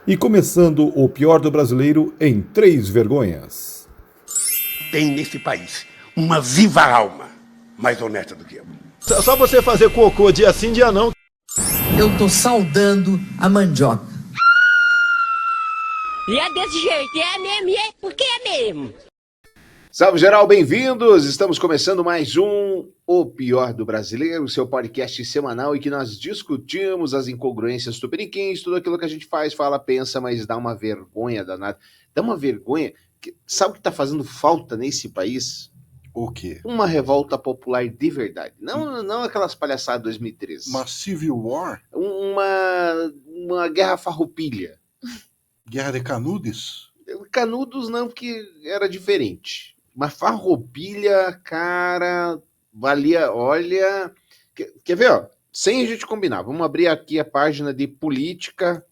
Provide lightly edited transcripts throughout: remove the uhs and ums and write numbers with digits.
E começando o pior do brasileiro em 3 vergonhas. Tem nesse país uma viva alma mais honesta do que eu. Só você fazer cocô dia sim, dia não. Eu tô saudando a mandioca. E é desse jeito, é mesmo, e é porque é mesmo. Salve geral, bem-vindos! Estamos começando mais um O Pior do Brasileiro, seu podcast semanal em que nós discutimos as incongruências tupiniquins, tudo aquilo que a gente faz, fala, pensa, mas dá uma vergonha danada. Dá uma vergonha. Sabe o que está fazendo falta nesse país? O quê? Uma revolta popular de verdade. Não aquelas palhaçadas de 2013. Uma Civil War? Uma guerra farroupilha. Guerra de Canudos? Canudos não, porque era diferente. Uma farroupilha, cara, valia, olha... Quer ver, ó? Sem a gente combinar, vamos abrir aqui a página de política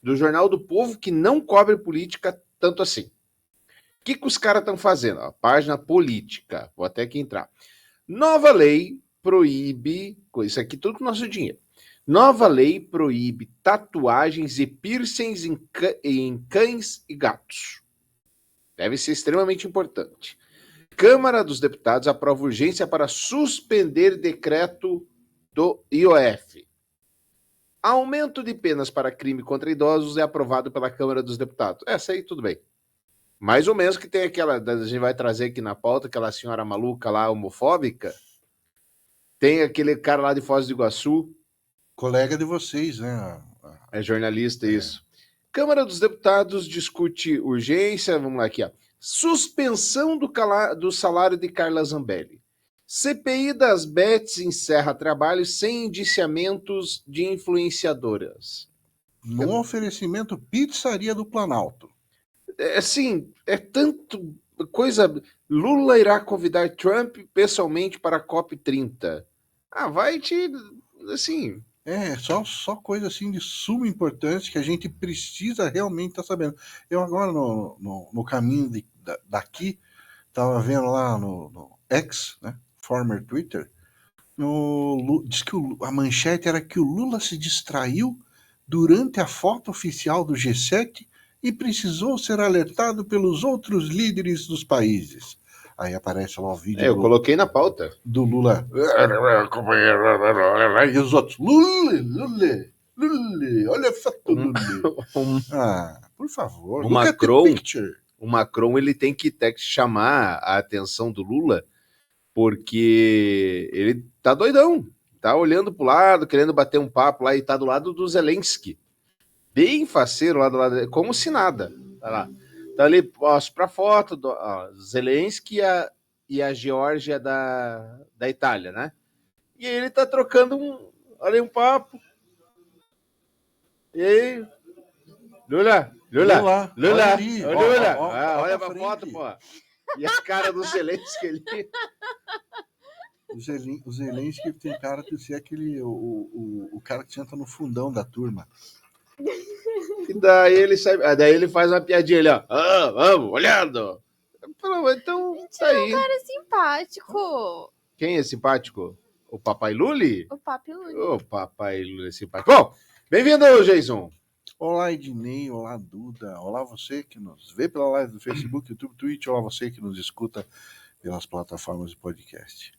do Jornal do Povo, que não cobre política tanto assim. O que os caras estão fazendo? A página política, vou até aqui entrar. Nova lei proíbe... Isso aqui tudo com o nosso dinheiro. Nova lei proíbe tatuagens e piercings em cães e gatos. Deve ser extremamente importante. Câmara dos Deputados aprova urgência para suspender decreto do IOF. Aumento de penas para crime contra idosos é aprovado pela Câmara dos Deputados. Essa aí tudo bem. Mais ou menos que tem aquela, a gente vai trazer aqui na pauta, aquela senhora maluca lá, homofóbica. Tem aquele cara lá de Foz do Iguaçu. Colega de vocês, né? É jornalista, isso. Câmara dos Deputados discute urgência, vamos lá aqui, ó. Suspensão do salário de Carla Zambelli. CPI das Bets encerra trabalho sem indiciamentos de influenciadoras. No oferecimento Pizzaria do Planalto. Assim, é tanto coisa... Lula irá convidar Trump pessoalmente para a COP30. Vai te... assim... É, só coisa assim de suma importância que a gente precisa realmente estar sabendo. Eu agora, no caminho daqui, estava vendo lá no X, né, former Twitter, diz que a manchete era que o Lula se distraiu durante a foto oficial do G7 e precisou ser alertado pelos outros líderes dos países. Aí aparece lá o vídeo. Eu coloquei na pauta. Do Lula. E os outros. Lula, olha a foto do Lula. Por favor. O Macron, ele tem que chamar a atenção do Lula, porque ele tá doidão. Tá olhando pro lado, querendo bater um papo lá, e tá do lado do Zelensky. Bem faceiro lá do lado, como se nada. Tá lá. Tá ali, posso pra foto do Zelensky e a Geórgia da Itália, né? E aí ele tá trocando um papo. E aí, Lula. Olha pra foto, pô. E a cara do Zelensky ali. O Zelensky tem cara de ser aquele, o cara que senta no fundão da turma. E daí ele faz uma piadinha ali, ó. Vamos, olhando. Então, tá aí. É um cara simpático. Quem é simpático? O Papai Luli? O Papai Luli. O Papai Luli é simpático. Bom, bem-vindo, Jason. Olá, Ednei. Olá, Duda. Olá, você que nos vê pela live do Facebook, YouTube, Twitch. Olá, você que nos escuta pelas plataformas de podcast.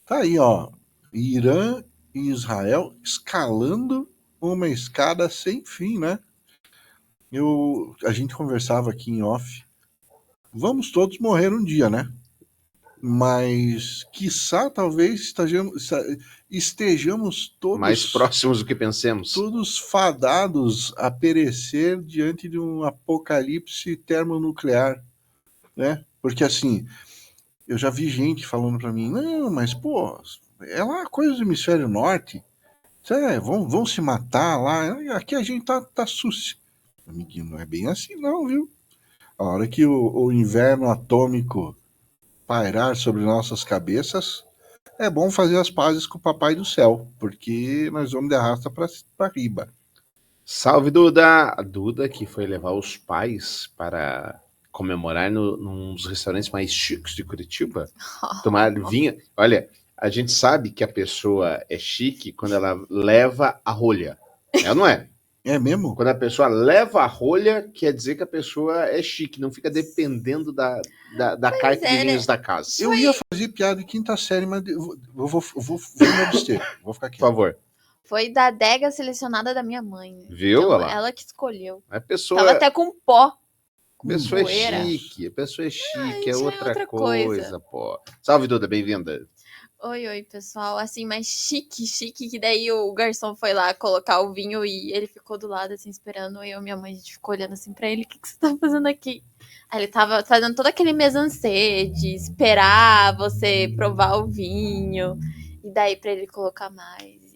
Tá aí, ó. Irã e Israel escalando uma escada sem fim, né? A gente conversava aqui em off. Vamos todos morrer um dia, né? Mas, quiçá, talvez estejamos todos... mais próximos do que pensemos. Todos fadados a perecer diante de um apocalipse termonuclear, né? Porque, assim, eu já vi gente falando pra mim, não, mas, pô, é lá coisa do hemisfério norte. Vão se matar lá. Aqui a gente tá sucio. Amiguinho, não é bem assim não, viu? A hora que o inverno atômico pairar sobre nossas cabeças, é bom fazer as pazes com o Papai do Céu, porque nós vamos de arrasta pra riba. Salve, Duda! A Duda que foi levar os pais para comemorar num dos restaurantes mais chiques de Curitiba. Tomar vinho. Olha, a gente sabe que a pessoa é chique quando ela leva a rolha. Ela não é? É mesmo? Quando a pessoa leva a rolha, quer dizer que a pessoa é chique, não fica dependendo da caipirinhas da casa. Eu ia fazer piada de quinta série, mas eu vou me abster. Vou ficar aqui. Por favor. Foi da adega selecionada da minha mãe. Viu, Então, olha lá? ela que escolheu. A pessoa, Tava até com pó. a pessoa é poeira. chique, a pessoa é chique, isso é é outra outra coisa, coisa. pô. Salve, Duda, bem-vinda. Oi, pessoal. Assim, mas chique, que daí o garçom foi lá colocar o vinho e ele ficou do lado, assim, esperando. Eu e minha mãe, a gente ficou olhando assim pra ele. O que você tá fazendo aqui? Aí ele tava fazendo todo aquele mise-en-scène de esperar você provar o vinho. E daí pra ele colocar mais.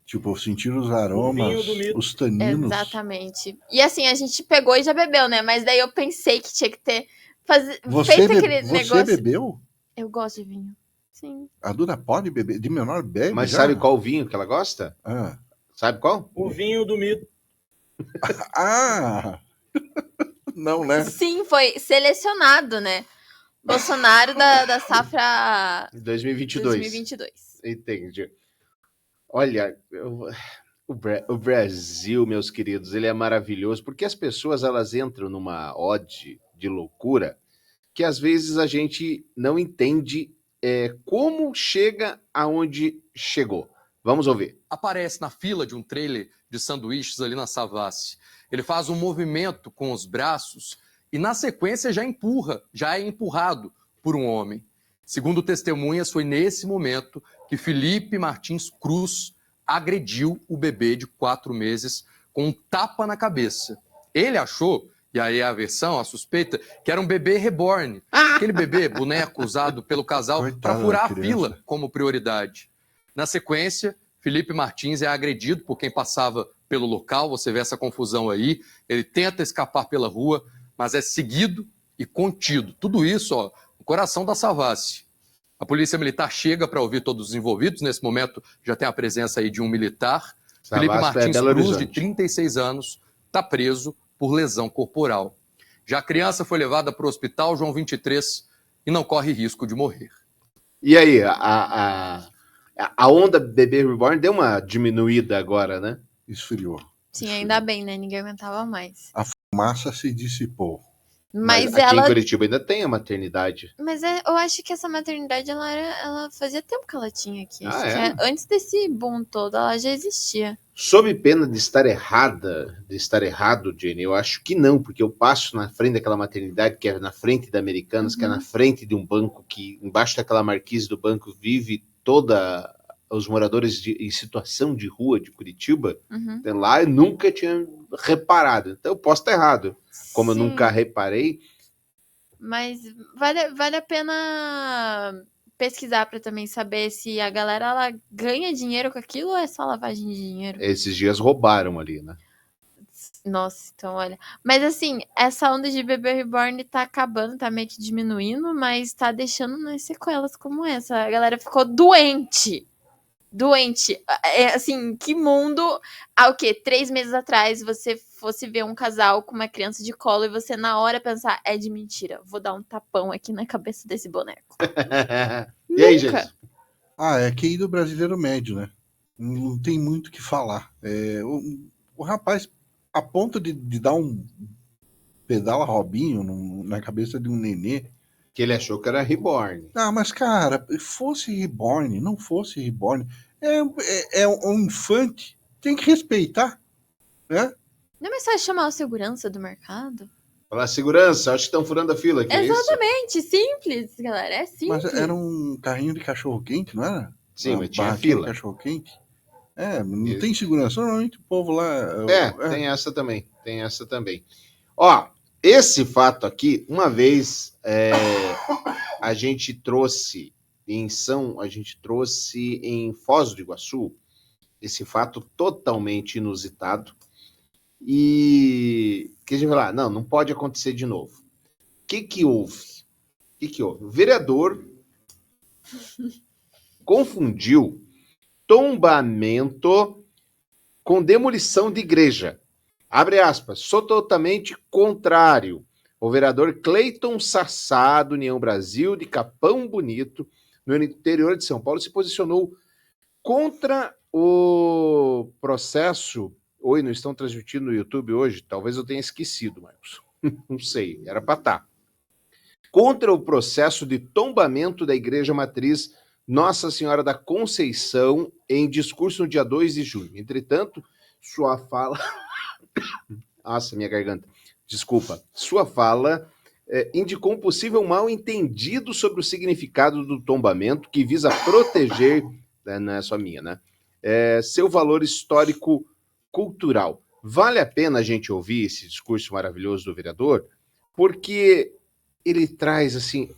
Tipo, sentir os aromas, os taninos. Exatamente. E assim, a gente pegou e já bebeu, né? Mas daí eu pensei que tinha que ter Você feito aquele você negócio. bebeu? Eu gosto de vinho. Sim. A Duda pode beber? De menor bebe? Mas já? sabe qual vinho que ela gosta? Ah. Sabe qual? O vinho do mito. Ah! Não, né? Sim, foi selecionado, né? Bolsonaro da safra 2022. Entendi. Olha, o Brasil, meus queridos, ele é maravilhoso, porque as pessoas, elas entram numa ode de loucura que às vezes a gente não entende como chega aonde chegou. Vamos ouvir. Aparece na fila de um trailer de sanduíches ali na Savassi. Ele faz um movimento com os braços e, na sequência, já é empurrado por um homem. Segundo testemunhas, foi nesse momento que Felipe Martins Cruz agrediu o bebê de 4 meses com um tapa na cabeça. Ele achou, e aí a versão, a suspeita, que era um bebê reborn. Aquele bebê, boneco usado pelo casal para furar a fila como prioridade. Na sequência, Felipe Martins é agredido por quem passava pelo local, você vê essa confusão aí. Ele tenta escapar pela rua, mas é seguido e contido. Tudo isso, ó, no coração da Savassi. A polícia militar chega para ouvir todos os envolvidos. Nesse momento, já tem a presença aí de um militar. Felipe Martins Cruz, de 36 anos, está preso por lesão corporal. Já a criança foi levada para o hospital João 23 e não corre risco de morrer. E aí, a onda bebê reborn deu uma diminuída agora, né? Esfriou. Sim, ainda bem, né? Ninguém aguentava mais. A fumaça se dissipou. Mas aqui ela... em Curitiba ainda tem a maternidade. Mas eu acho que essa maternidade, ela fazia tempo que ela tinha aqui. Acho que antes desse boom todo, ela já existia. Sob pena de estar errado, Jenny, eu acho que não, porque eu passo na frente daquela maternidade, que é na frente da Americanas, que é na frente de um banco, que embaixo daquela marquise do banco vive toda os moradores em situação de rua de Curitiba. Então, lá eu nunca tinha reparado. Então eu posso estar errado. Como eu nunca reparei. Mas vale a pena pesquisar para também saber se a galera ela ganha dinheiro com aquilo ou é só lavagem de dinheiro. Esses dias roubaram ali, né? Nossa, então olha. Mas assim, essa onda de bebê reborn tá acabando, tá meio que diminuindo, mas tá deixando umas sequelas como essa. A galera ficou doente. Assim, que mundo... o quê? 3 meses atrás, você fosse ver um casal com uma criança de colo e você na hora pensar, é de mentira, vou dar um tapão aqui na cabeça desse boneco. E aí, gente? É QI do brasileiro médio, né? Não tem muito o que falar. O rapaz, a ponto de dar um pedala Robinho na cabeça de um nenê, que ele achou que era reborn. Mas cara, fosse reborn, não fosse reborn, é um infante, tem que respeitar, né? Não é mais só chamar a segurança do mercado? Falar segurança, acho que estão furando a fila aqui. Exatamente, simples, galera, é simples. Mas era um carrinho de cachorro-quente, não era? Sim, mas tinha fila. De cachorro-quente. Não tem segurança, normalmente o povo lá... Tem essa também. Ó, esse fato aqui, uma vez a gente trouxe em Foz do Iguaçu, esse fato totalmente inusitado, e que a gente vai lá, não pode acontecer de novo. O que houve? O vereador confundiu tombamento com demolição de igreja. Abre aspas, sou totalmente contrário. O vereador Cleiton Sassá, do União Brasil, de Capão Bonito, no interior de São Paulo, se posicionou contra o processo Oi, não estão transmitindo no YouTube hoje? Talvez eu tenha esquecido, Marcos. Não sei, era para estar. Contra o processo de tombamento da Igreja Matriz Nossa Senhora da Conceição em discurso no dia 2 de junho. Entretanto, sua fala... Nossa, minha garganta. Desculpa. Sua fala indicou um possível mal-entendido sobre o significado do tombamento que visa proteger, não é só minha, né? Seu valor histórico-cultural. Vale a pena a gente ouvir esse discurso maravilhoso do vereador, porque ele traz, assim,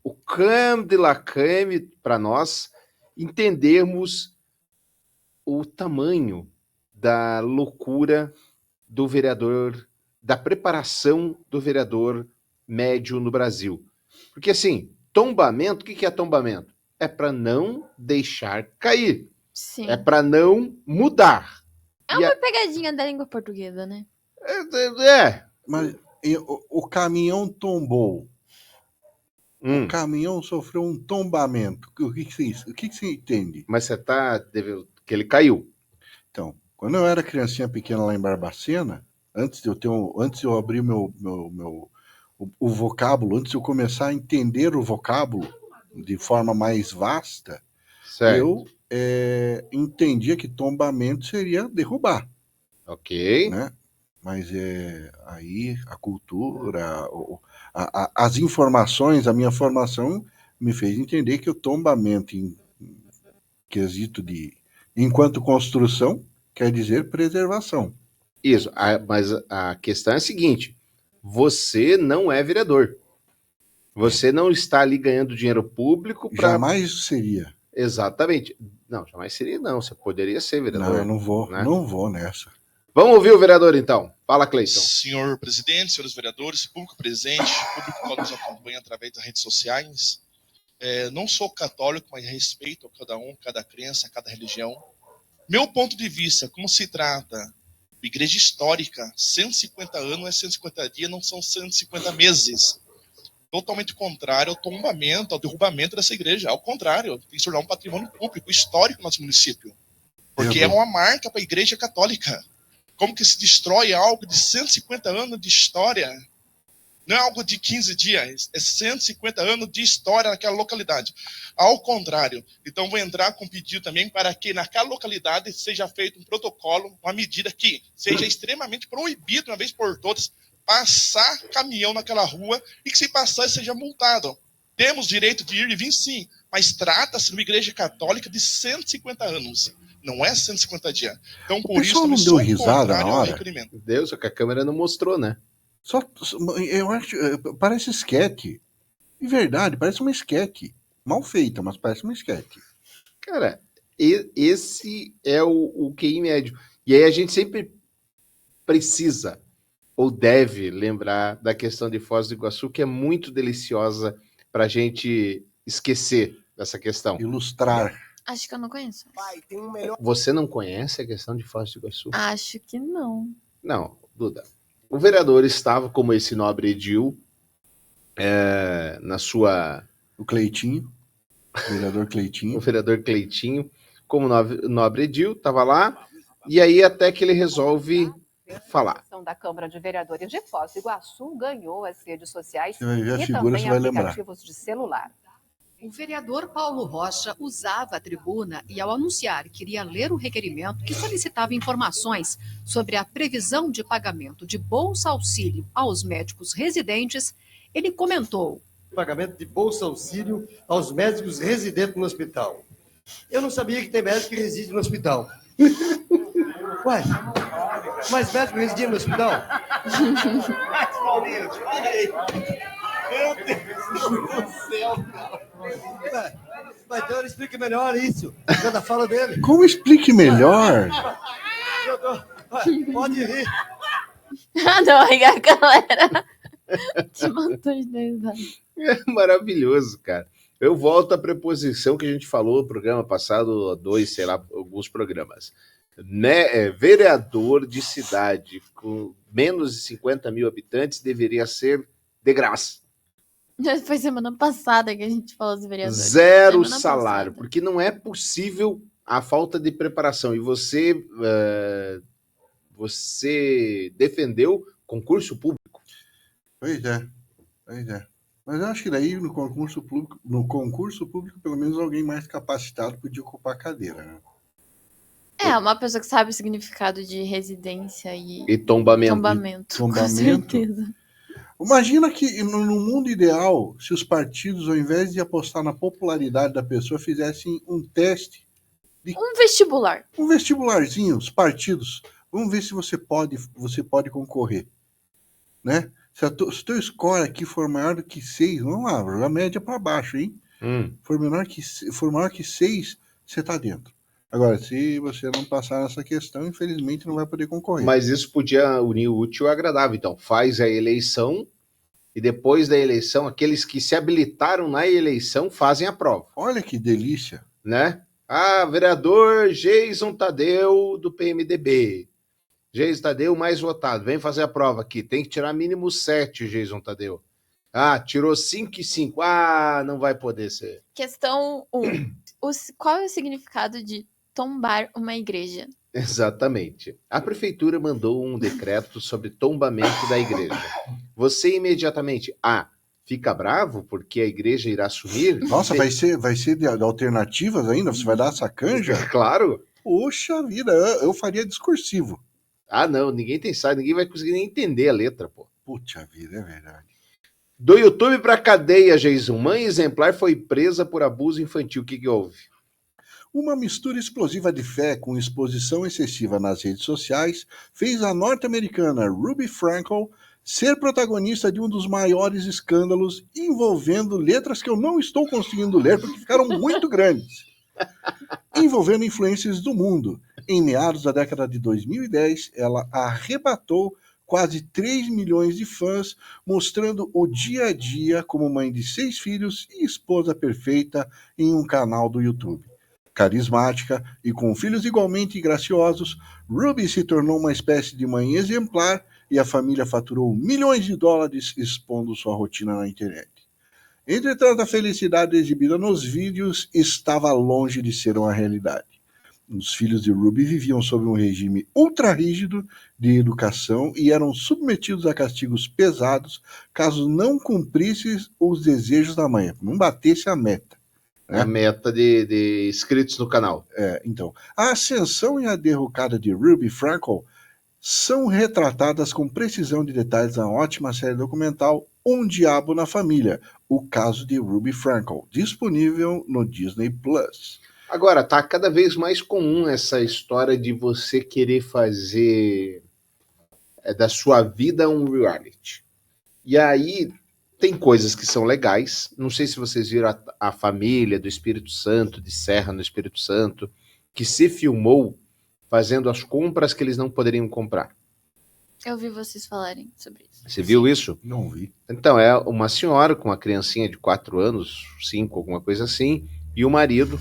o crème de la crème para nós entendermos o tamanho da loucura do vereador, da preparação do vereador médio no Brasil. Porque, assim, tombamento, o que é tombamento? É para não deixar cair. Sim. É para não mudar. É uma pegadinha da língua portuguesa, né? Mas o caminhão tombou. O caminhão sofreu um tombamento. O que você entende? Mas você que ele caiu. Então, quando eu era criancinha pequena lá em Barbacena, antes de eu abrir o vocábulo, antes de eu começar a entender o vocábulo de forma mais vasta, certo. Eu entendia que tombamento seria derrubar. Ok. Né? Mas aí a cultura, as informações, a minha formação me fez entender que o tombamento em quesito enquanto construção quer dizer preservação. Isso, mas a questão é a seguinte, você não é vereador. Você não está ali ganhando dinheiro público para... Jamais seria. Exatamente. Não, jamais seria não, você poderia ser vereador. Não, eu não vou, né? Não vou nessa. Vamos ouvir o vereador então. Fala, Cleiton. Senhor presidente, senhores vereadores, público presente, público que nos acompanha através das redes sociais. Não sou católico, mas respeito a cada um, cada crença, cada religião. Meu ponto de vista, como se trata de igreja histórica, 150 anos não é 150 dias, não são 150 meses. Totalmente contrário ao tombamento, ao derrubamento dessa igreja. Ao contrário, tem que se tornar um patrimônio público, histórico no nosso município. Porque é uma marca para a igreja católica. Como que se destrói algo de 150 anos de história? Não é algo de 15 dias, é 150 anos de história naquela localidade. Ao contrário, então vou entrar com um pedido também para que naquela localidade seja feito um protocolo, uma medida que seja extremamente proibido, uma vez por todas, passar caminhão naquela rua e que se passar seja multado. Temos direito de ir e vir sim, mas trata-se de uma igreja católica de 150 anos. Não é 150 dias. Então, por isso, não deu risada na hora? Deus, só que a câmera não mostrou, né? Eu acho, parece esquete. De verdade, parece uma esquete. Mal feita, mas parece uma esquete. Cara, esse é o QI médio. E aí a gente sempre precisa ou deve lembrar da questão de Foz do Iguaçu, que é muito deliciosa para a gente esquecer dessa questão. Ilustrar. Acho que eu não conheço. Você não conhece a questão de Foz do Iguaçu? Acho que não. Não, Duda. O vereador estava, como esse nobre edil, na sua... O Cleitinho. O vereador Cleitinho. O vereador Cleitinho, como nobre edil, estava lá, e aí até que ele resolve falar. A da Câmara de Vereadores de Foz do Iguaçu ganhou as redes sociais e também aplicativos de celular. O vereador Paulo Rocha usava a tribuna e, ao anunciar que iria ler o requerimento que solicitava informações sobre a previsão de pagamento de Bolsa Auxílio aos médicos residentes, ele comentou: pagamento de Bolsa Auxílio aos médicos residentes no hospital. Eu não sabia que tem médico que reside no hospital. Ué, mas médico residia no hospital? Meu Deus do céu, cara. Mas então ele explica melhor isso, cada fala dele. Como explique melhor? Pode rir. Não, aí a galera te matou de verdade. É maravilhoso, cara. Eu volto à preposição que a gente falou no programa passado, alguns programas. Vereador de cidade com menos de 50 mil habitantes deveria ser de graça. Foi semana passada que a gente falou dos vereadores. Zero salário, porque não é possível a falta de preparação. E você Você defendeu concurso público. Pois é. Mas eu acho que daí no concurso público, pelo menos alguém mais capacitado podia ocupar a cadeira, né? Uma pessoa que sabe o significado de residência E tombamento. Com certeza. Imagina que no mundo ideal, se os partidos, ao invés de apostar na popularidade da pessoa, fizessem um teste. Um vestibular. Um vestibularzinho, os partidos. Vamos ver se você pode concorrer. Né? Se o teu score aqui for maior do que 6, vamos lá, a média para baixo, hein? For maior que 6, você está dentro. Agora, se você não passar nessa questão, infelizmente não vai poder concorrer. Mas isso podia unir o útil ao agradável. Então, faz a eleição e depois da eleição, aqueles que se habilitaram na eleição fazem a prova. Olha que delícia. Né? Vereador Geison Tadeu, do PMDB. Geison Tadeu mais votado. Vem fazer a prova aqui. Tem que tirar mínimo 7, Geison Tadeu. Tirou 5 e 5. Não vai poder ser. Questão 1. Qual é o significado de tombar uma igreja? Exatamente. A prefeitura mandou um decreto sobre tombamento da igreja. Você imediatamente, fica bravo porque a igreja irá sumir? Nossa, vai ser de alternativas ainda? Você vai dar essa canja? Claro. Poxa vida, eu faria discursivo. Não, ninguém tem site, ninguém vai conseguir nem entender a letra, pô. Puxa vida, é verdade. Do YouTube pra cadeia, Geison. Mãe exemplar foi presa por abuso infantil. O que houve? Uma mistura explosiva de fé com exposição excessiva nas redes sociais fez a norte-americana Ruby Frankel ser protagonista de um dos maiores escândalos envolvendo letras que eu não estou conseguindo ler porque ficaram muito grandes. Envolvendo influências do mundo. Em meados da década de 2010, ela arrebatou quase 3 milhões de fãs, mostrando o dia a dia como mãe de 6 filhos e esposa perfeita em um canal do YouTube. Carismática e com filhos igualmente graciosos, Ruby se tornou uma espécie de mãe exemplar e a família faturou milhões de dólares expondo sua rotina na internet. Entretanto, a felicidade exibida nos vídeos estava longe de ser uma realidade. Os filhos de Ruby viviam sob um regime ultra rígido de educação e eram submetidos a castigos pesados caso não cumprissem os desejos da mãe, não batesse a meta. A meta de inscritos no canal. Então, a ascensão e a derrocada de Ruby Frankel são retratadas com precisão de detalhes na ótima série documental Um Diabo na Família, o caso de Ruby Frankel, disponível no Disney+. Agora, tá cada vez mais comum essa história de você querer fazer da sua vida um reality. E aí tem coisas que são legais. Não sei se vocês viram a família do Espírito Santo, de Serra no Espírito Santo, que se filmou fazendo as compras que eles não poderiam comprar. Eu vi vocês falarem sobre isso. Você viu isso? Não vi. Então, é uma senhora com uma criancinha de 4 anos, 5, alguma coisa assim, e o marido...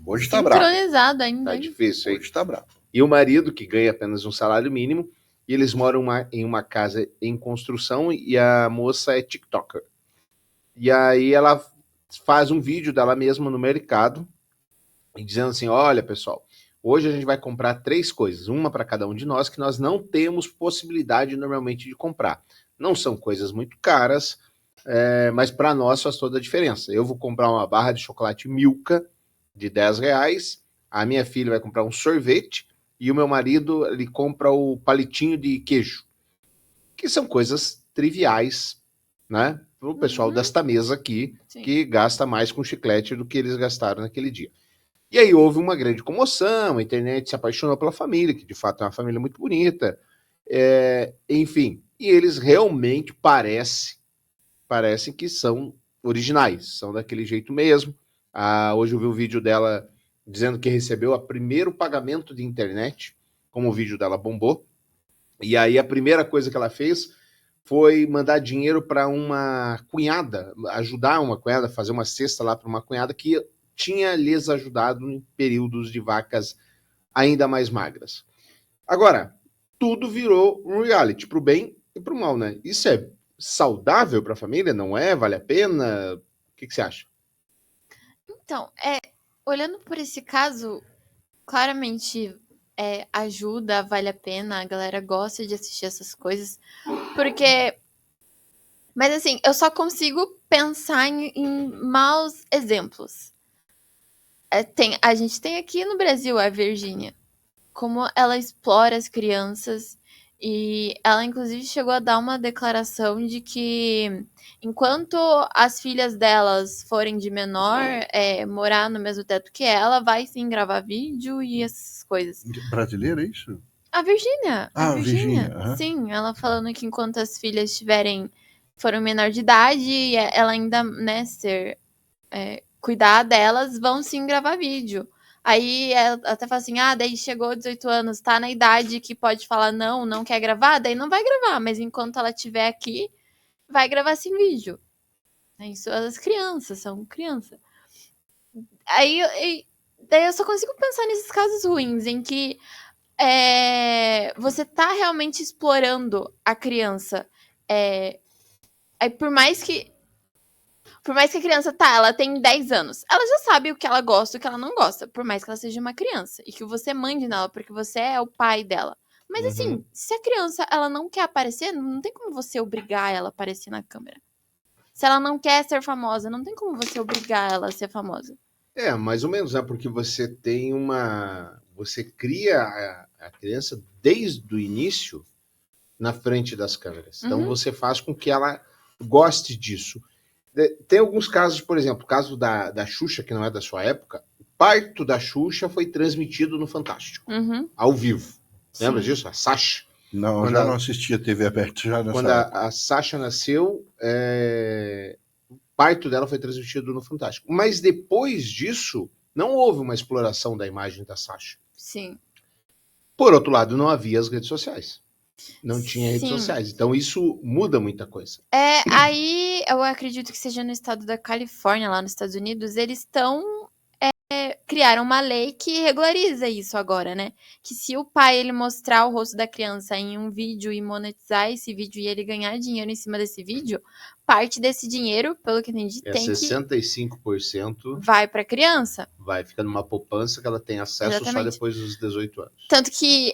Hoje tá bravo. Sincronizado ainda. Tá difícil, hein? Hoje tá bravo. E o marido, que ganha apenas um salário mínimo, e eles moram em uma casa em construção, e a moça é TikToker. E aí ela faz um vídeo dela mesma no mercado, e dizendo assim, olha, pessoal, hoje a gente vai comprar 3 coisas, uma para cada um de nós, que nós não temos possibilidade normalmente de comprar. Não são coisas muito caras, mas para nós faz toda a diferença. Eu vou comprar uma barra de chocolate Milka de R$10, a minha filha vai comprar um sorvete e o meu marido ele compra o palitinho de queijo, que são coisas triviais, né, para o pessoal desta mesa aqui, sim, que gasta mais com chiclete do que eles gastaram naquele dia. E aí houve uma grande comoção, a internet se apaixonou pela família, que de fato é uma família muito bonita, enfim, e eles realmente parecem que são originais, são daquele jeito mesmo. Hoje eu vi um vídeo dela dizendo que recebeu o primeiro pagamento de internet, como o vídeo dela bombou, e aí a primeira coisa que ela fez foi mandar dinheiro para uma cunhada, ajudar uma cunhada, fazer uma cesta lá para uma cunhada que tinha lhes ajudado em períodos de vacas ainda mais magras. Agora, tudo virou um reality, pro bem e pro mal, né? Isso é saudável para a família? Não é? Vale a pena? O que você acha? Então, olhando por esse caso, claramente ajuda, vale a pena, a galera gosta de assistir essas coisas, porque... Mas assim, eu só consigo pensar em maus exemplos. A gente tem aqui no Brasil a Virgínia, como ela explora as crianças, e ela inclusive chegou a dar uma declaração de que enquanto as filhas delas forem de menor, morar no mesmo teto que ela, vai sim gravar vídeo e essas coisas. Brasileira, é isso? A Virgínia. Ah, Virgínia. Aham. Sim, ela falando que enquanto as filhas foram menor de idade, e ela ainda, né, cuidar delas, vão sim gravar vídeo. Aí ela até fala assim, daí chegou 18 anos, tá na idade que pode falar não quer gravar, daí não vai gravar, mas enquanto ela estiver aqui, vai gravar sim vídeo. Isso, as crianças, são crianças. Daí eu só consigo pensar nesses casos ruins, em que você tá realmente explorando a criança. Aí por mais que a criança ela tem 10 anos, ela já sabe o que ela gosta e o que ela não gosta, por mais que ela seja uma criança, e que você mande nela, porque você é o pai dela. Mas assim, se a criança ela não quer aparecer, não tem como você obrigar ela a aparecer na câmera. Se ela não quer ser famosa, não tem como você obrigar ela a ser famosa. Mais ou menos, né? Porque você tem você cria a criança desde o início na frente das câmeras. Então você faz com que ela goste disso. Tem alguns casos, por exemplo, o caso da Xuxa, que não é da sua época, o parto da Xuxa foi transmitido no Fantástico, ao vivo. Sim. Lembra disso? A Sasha. Não, não assistia TV aberta já nessa Quando a Sasha nasceu, o parto dela foi transmitido no Fantástico. Mas depois disso, não houve uma exploração da imagem da Sasha. Sim. Por outro lado, não havia as redes sociais. Não tinha redes sociais. Então isso muda muita coisa. Aí eu acredito que seja no estado da Califórnia, lá nos Estados Unidos, eles criaram uma lei que regulariza isso agora, né? Que se o pai ele mostrar o rosto da criança em um vídeo e monetizar esse vídeo e ele ganhar dinheiro em cima desse vídeo, parte desse dinheiro, pelo que eu entendi, tem 65% vai pra criança. Vai ficar numa poupança que ela tem acesso só depois dos 18 anos. Tanto que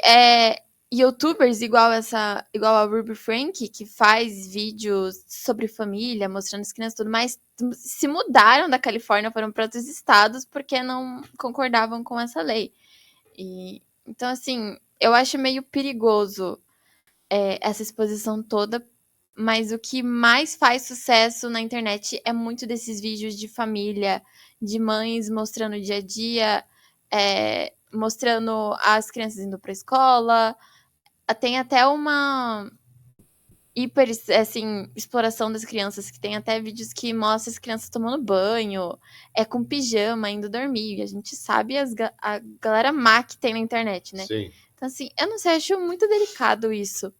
YouTubers igual a Ruby Frank, que faz vídeos sobre família, mostrando as crianças e tudo mais, se mudaram da Califórnia, foram para outros estados porque não concordavam com essa lei. Então, assim, eu acho meio perigoso essa exposição toda, mas o que mais faz sucesso na internet é muito desses vídeos de família, de mães mostrando o dia a dia, mostrando as crianças indo para a escola. Tem até uma exploração das crianças, que tem até vídeos que mostram as crianças tomando banho, com pijama, indo dormir. E a gente sabe a galera má que tem na internet, né? Sim. Então, assim, eu não sei, acho muito delicado isso.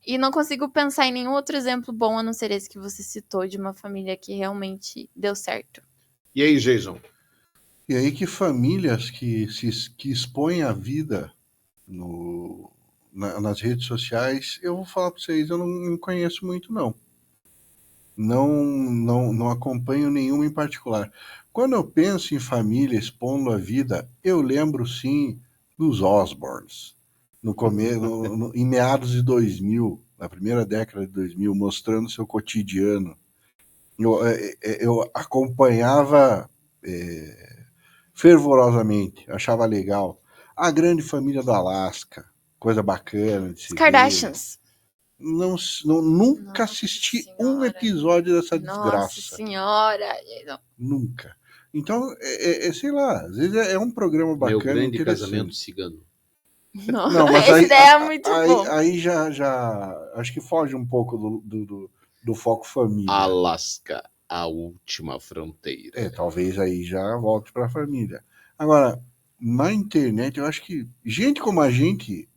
E não consigo pensar em nenhum outro exemplo bom, a não ser esse que você citou, de uma família que realmente deu certo. E aí, Jason? E aí que famílias que expõem a vida nas redes sociais, eu vou falar para vocês, eu não conheço muito, não. Não acompanho nenhuma em particular. Quando eu penso em família expondo a vida, eu lembro, sim, dos Osbournes. No começo, em meados de 2000, na primeira década de 2000, mostrando seu cotidiano. Eu acompanhava fervorosamente, achava legal. A Grande Família do Alasca, coisa bacana de se ver. Kardashians. Nunca assisti um episódio dessa desgraça. Nossa senhora! Nunca. Então, sei lá, às vezes é um programa bacana. Meu Grande Casamento Cigano. Não, mas essa ideia é muito bom. Aí já acho que foge um pouco do foco família. Alasca, a última fronteira. Talvez aí já volte para a família. Agora, na internet, eu acho que gente como a gente,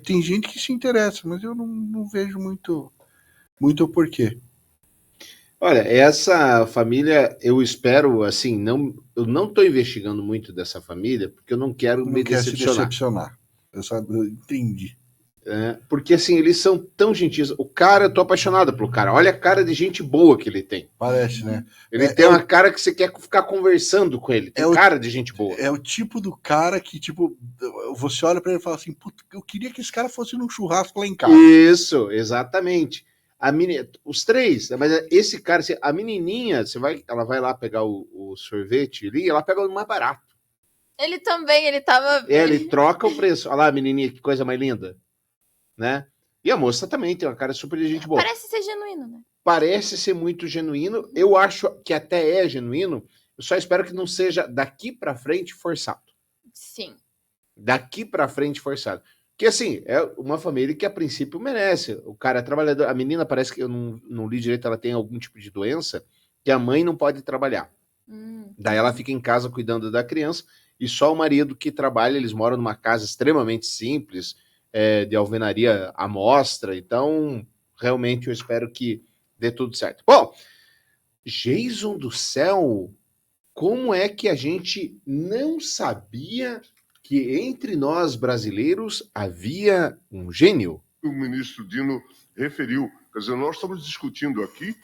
tem gente que se interessa, mas eu não vejo muito o porquê. Olha, essa família, eu espero, assim, eu não estou investigando muito dessa família, porque eu não quero me decepcionar. Eu entendi. Porque assim, eles são tão gentis. O cara, eu tô apaixonado pelo cara. Olha a cara de gente boa que ele tem. Parece, né? Ele tem uma cara que você quer ficar conversando com ele. Tem cara de gente boa. É o tipo do cara que, tipo, você olha pra ele e fala assim, puta, eu queria que esse cara fosse num churrasco lá em casa. Isso, exatamente. Os três, mas esse cara, a menininha, ela vai lá pegar o sorvete ali, ela pega o mais barato. Ele também, ele tava... Ele troca o preço. Olha lá, menininha, que coisa mais linda. Né? E a moça também tem uma cara super de gente boa. Parece ser genuíno, né? Parece ser muito genuíno. Eu acho que até é genuíno. Eu só espero que não seja daqui pra frente forçado. Sim. Daqui pra frente forçado. Porque, assim, é uma família que a princípio merece. O cara é trabalhador. A menina parece que eu não li direito, ela tem algum tipo de doença que a mãe não pode trabalhar. Daí ela fica em casa cuidando da criança e só o marido que trabalha. Eles moram numa casa extremamente simples, de alvenaria à mostra. Então, realmente, eu espero que dê tudo certo. Bom, Jason do céu, como é que a gente não sabia que entre nós brasileiros havia um gênio? O ministro Dino referiu. Quer dizer, nós estamos discutindo aqui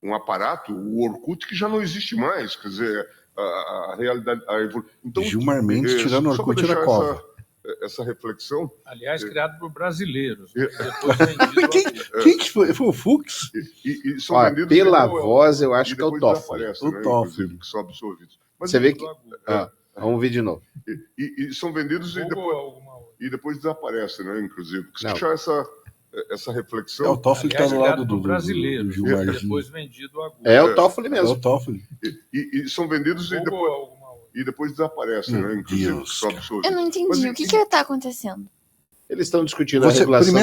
um aparato, o Orkut, que já não existe mais. Quer dizer, a realidade... Então, Gilmar Mendes tirando o Orkut da cova. Essa reflexão. Aliás, criado por brasileiros. Quem que foi? Foi o Fux? Olha, pela voz, eu acho que é o Toffoli. O Toffoli. Que são absorvidos. Mas você vê que... vamos ver de novo. E são vendidos e depois desaparecem, né? Inclusive. Se deixar essa reflexão... É o Toffoli que está do lado do brasileiro. Do Gilmar. Depois vendido a Google. É o Toffoli mesmo. É o Toffoli. E são vendidos e depois desaparecem, né? Inclusive, são absorvidos. Eu não entendi. O que está acontecendo? Eles estão discutindo a regulação.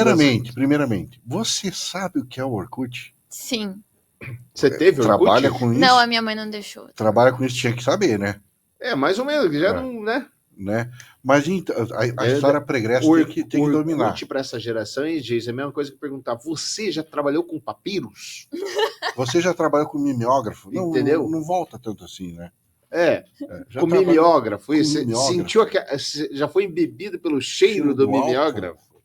Primeiramente, você sabe o que é o Orkut? Sim. Você teve Orkut? Trabalha com isso? Não, a minha mãe não deixou. Trabalha com isso, tinha que saber, né? Mais ou menos, já não, né? Mas então, a história pregressa tem que dominar. Orkut para essa geração, e Jason, é a mesma coisa que perguntar, você já trabalhou com papiros? Você já trabalhou com mimeógrafo? Entendeu? Não volta tanto assim, né? Com mimeógrafo. Você sentiu que já foi embebido pelo cheiro do mimeógrafo?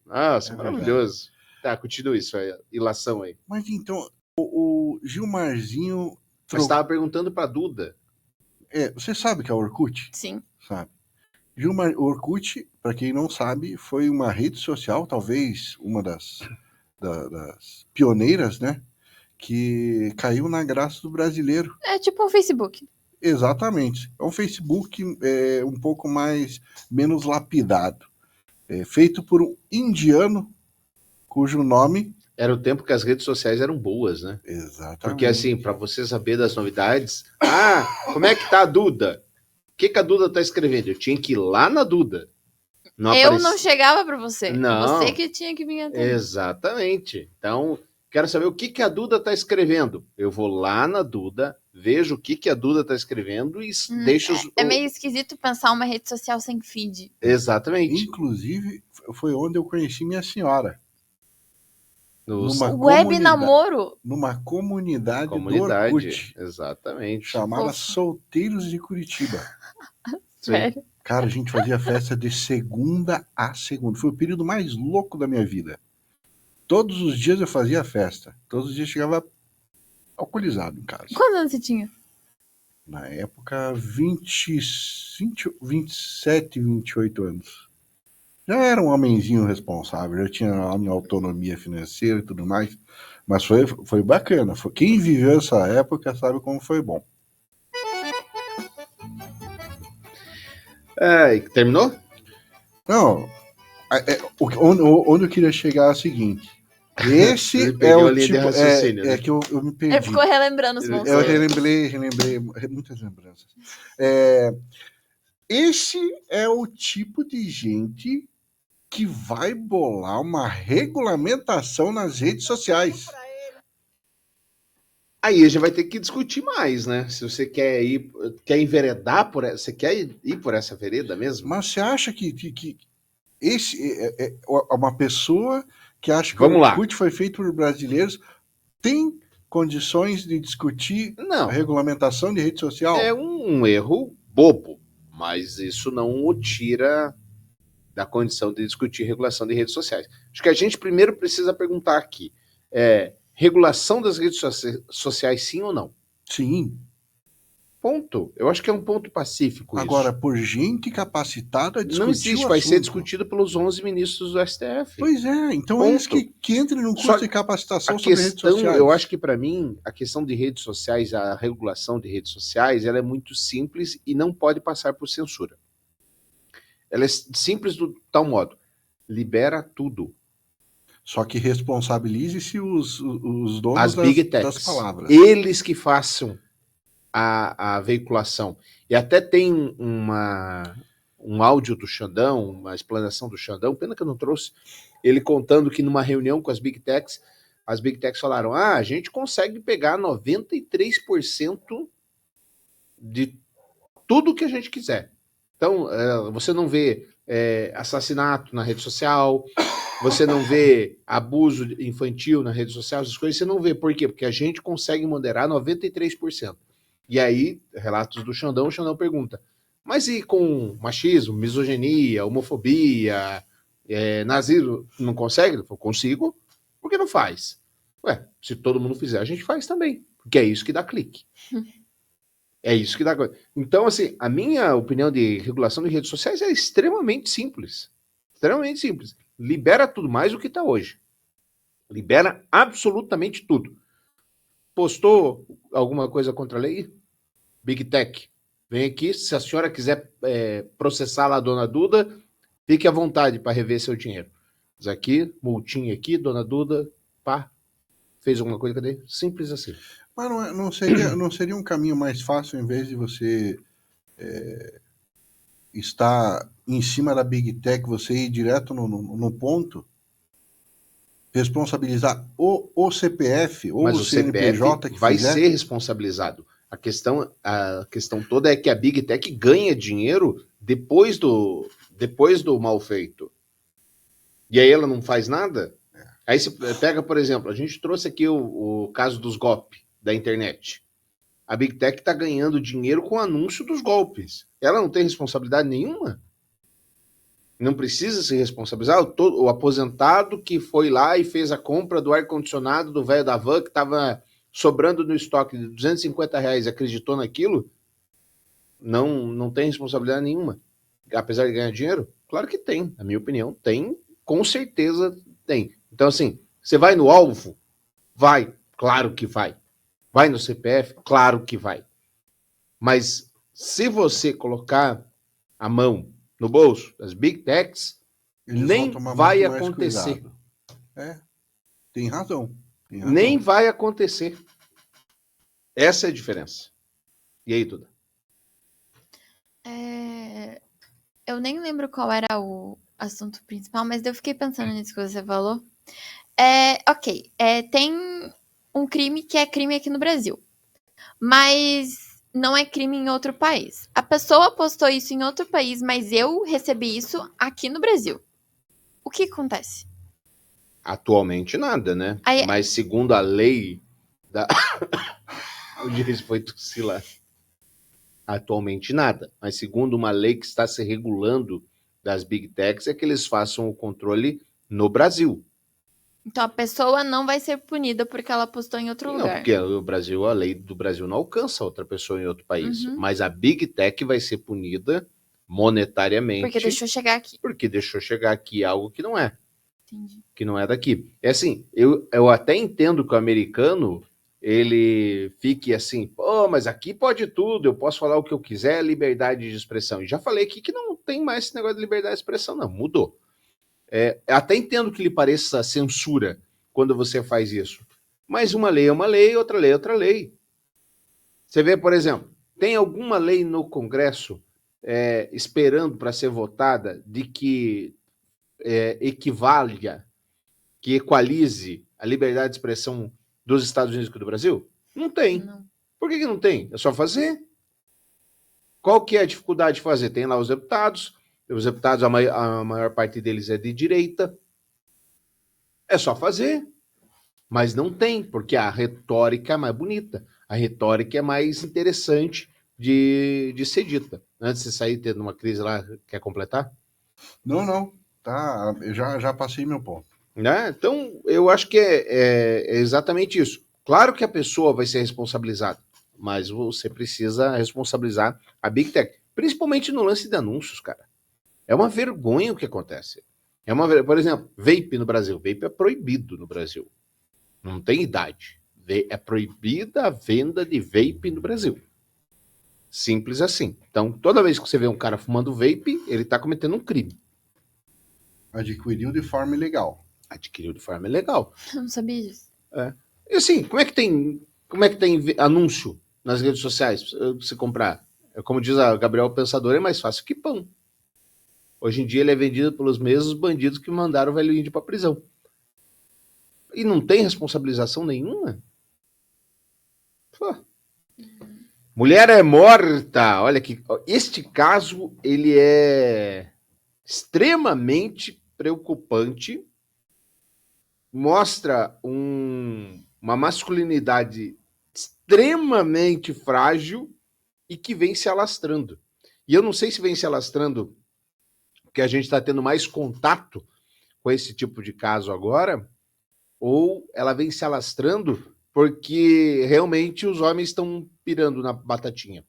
Nossa, maravilhoso. Tá, continua isso aí, ilação aí. Mas então, o Gilmarzinho... Você estava perguntando para Duda. Você sabe que é o Orkut? Sim. Sabe. Orkut, para quem não sabe, foi uma rede social, talvez uma das pioneiras, né? Que caiu na graça do brasileiro. É tipo um Facebook. Exatamente. É um Facebook um pouco menos lapidado. Feito por um indiano, cujo nome... Era o tempo que as redes sociais eram boas, né? Exatamente. Porque assim, para você saber das novidades... como é que tá a Duda? O que a Duda tá escrevendo? Eu tinha que ir lá na Duda. Eu não chegava para você. Não. Você que tinha que vir até. Exatamente. Então, quero saber o que a Duda tá escrevendo. Eu vou lá na Duda, vejo o que a Duda tá escrevendo e deixo... É meio esquisito pensar uma rede social sem feed. Exatamente. Inclusive, foi onde eu conheci minha senhora. Web namoro? Numa comunidade do Orkut. Exatamente. Chamada Solteiros de Curitiba. Sério? Cara, a gente fazia festa de segunda a segunda. Foi o período mais louco da minha vida. Todos os dias eu fazia festa. Todos os dias chegava alcoolizado em casa. Quantos anos você tinha? Na época, 27, 28 anos. Já era um homenzinho responsável, já tinha a minha autonomia financeira e tudo mais, mas foi bacana. Quem viveu essa época sabe como foi bom. Terminou? Não, onde eu queria chegar é o seguinte. Esse é o tipo... né? que eu me perdi. Ele ficou relembrando os bons Eu relembrei muitas lembranças. Esse é o tipo de gente que vai bolar uma regulamentação nas redes sociais. Aí a gente vai ter que discutir mais, né? Se você quer enveredar por essa... Você quer ir por essa vereda mesmo? Mas você acha que esse é uma pessoa que acha que o Orkut foi feito por brasileiros tem condições de discutir a regulamentação de rede social? É um erro bobo, mas isso não o tira da condição de discutir regulação de redes sociais. Acho que a gente primeiro precisa perguntar aqui, regulação das redes sociais, sim ou não? Sim. Ponto. Eu acho que é um ponto pacífico Agora, isso. por gente capacitada a discutir não existe, vai ser discutido pelos 11 ministros do STF. Pois é, então Ponto. é isso que entra no curso de capacitação sobre redes sociais. Eu acho que para mim, a questão de redes sociais, a regulação de redes sociais, ela é muito simples e não pode passar por censura. Ela é simples do tal modo, libera tudo. Só que responsabilize-se os donos das palavras. Eles que façam a veiculação. E até tem um áudio do Xandão, uma explanação do Xandão, pena que eu não trouxe, ele contando que numa reunião com as Big Techs falaram, a gente consegue pegar 93% de tudo que a gente quiser. Então, você não vê assassinato na rede social, você não vê abuso infantil na rede social, essas coisas você não vê. Por quê? Porque a gente consegue moderar 93%. E aí, relatos do Xandão, o Xandão pergunta, mas e com machismo, misoginia, homofobia, nazismo, não consegue? Ele falou, consigo, por que não faz? Ué, se todo mundo fizer, a gente faz também, porque é isso que dá clique. É isso que dá coisa. Então, assim, a minha opinião de regulação de redes sociais é extremamente simples. Extremamente simples. Libera tudo, mais do que está hoje. Libera absolutamente tudo. Postou alguma coisa contra a lei? Big Tech, vem aqui. Se a senhora quiser processar lá a dona Duda, fique à vontade para rever seu dinheiro. Mas aqui, multinha aqui, dona Duda, pá, fez alguma coisa, cadê? Simples assim. Mas não seria um caminho mais fácil, em vez de você estar em cima da Big Tech, você ir direto no ponto? Responsabilizar o CPF ou o CNPJ que vai fizer? ser responsabilizado. A questão toda é que a Big Tech ganha dinheiro depois do mal feito. E aí ela não faz nada? Aí você pega, por exemplo, a gente trouxe aqui o caso dos golpes da internet. A Big Tech está ganhando dinheiro com o anúncio dos golpes. Ela não tem responsabilidade nenhuma? Não precisa se responsabilizar? O aposentado que foi lá e fez a compra do ar-condicionado do velho da van, que estava sobrando no estoque de R$250 e acreditou naquilo, não tem responsabilidade nenhuma. Apesar de ganhar dinheiro? Claro que tem, na minha opinião. Tem, com certeza tem. Então, assim, você vai no alvo? Vai, claro que vai. Vai no CPF? Claro que vai. Mas se você colocar a mão no bolso das Big Techs, nem vai acontecer. Tem razão. Nem vai acontecer. Essa é a diferença. E aí, Duda? Eu nem lembro qual era o assunto principal, mas eu fiquei pensando nisso que você falou. Ok, tem um crime que é crime aqui no Brasil, mas não é crime em outro país. A pessoa postou isso em outro país, mas eu recebi isso aqui no Brasil. O que acontece? Atualmente nada, né? Aí... Mas segundo a lei da... O juiz foi tossir lá. Atualmente nada. Mas segundo uma lei que está se regulando das Big Techs, é que eles façam o controle no Brasil. Então a pessoa não vai ser punida porque ela postou em outro lugar. Não, porque o Brasil, a lei do Brasil não alcança outra pessoa em outro país. Mas a Big Tech vai ser punida monetariamente. Porque deixou chegar aqui. Porque deixou chegar aqui algo que não é. Entendi. Que não é daqui. É assim, eu até entendo que o americano, ele fique assim, pô, mas aqui pode tudo, eu posso falar o que eu quiser, liberdade de expressão. E já falei aqui que não tem mais esse negócio de liberdade de expressão, não, mudou. Até entendo que lhe pareça censura quando você faz isso. Mas uma lei é uma lei, outra lei é outra lei. Você vê, por exemplo, tem alguma lei no Congresso esperando para ser votada de que equivalha, que equalize a liberdade de expressão dos Estados Unidos com a do Brasil? Não tem. Não. Por que não tem? É só fazer. Qual que é a dificuldade de fazer? Tem lá os deputados, a maior parte deles é de direita. É só fazer. Mas não tem, porque a retórica é mais bonita. A retórica é mais interessante de ser dita. Antes de sair tendo uma crise lá, quer completar? Não. Tá, eu já passei meu ponto. Né? Então, eu acho que é exatamente isso. Claro que a pessoa vai ser responsabilizada, mas você precisa responsabilizar a Big Tech, principalmente no lance de anúncios, cara. É uma vergonha o que acontece. Por exemplo, vape no Brasil. Vape é proibido no Brasil. Não tem idade. É proibida a venda de vape no Brasil. Simples assim. Então, toda vez que você vê um cara fumando vape, ele está cometendo um crime. Adquiriu de forma ilegal. Eu não sabia disso. E assim, como é que tem anúncio nas redes sociais pra você comprar? Como diz a Gabriel Pensador, é mais fácil que pão. Hoje em dia ele é vendido pelos mesmos bandidos que mandaram o velho índio para prisão. E não tem responsabilização nenhuma? Pô. Mulher é morta. Olha que este caso ele é extremamente preocupante. Mostra uma masculinidade extremamente frágil e que vem se alastrando. E eu não sei se vem se alastrando porque a gente está tendo mais contato com esse tipo de caso agora, ou ela vem se alastrando porque realmente os homens estão pirando na batatinha.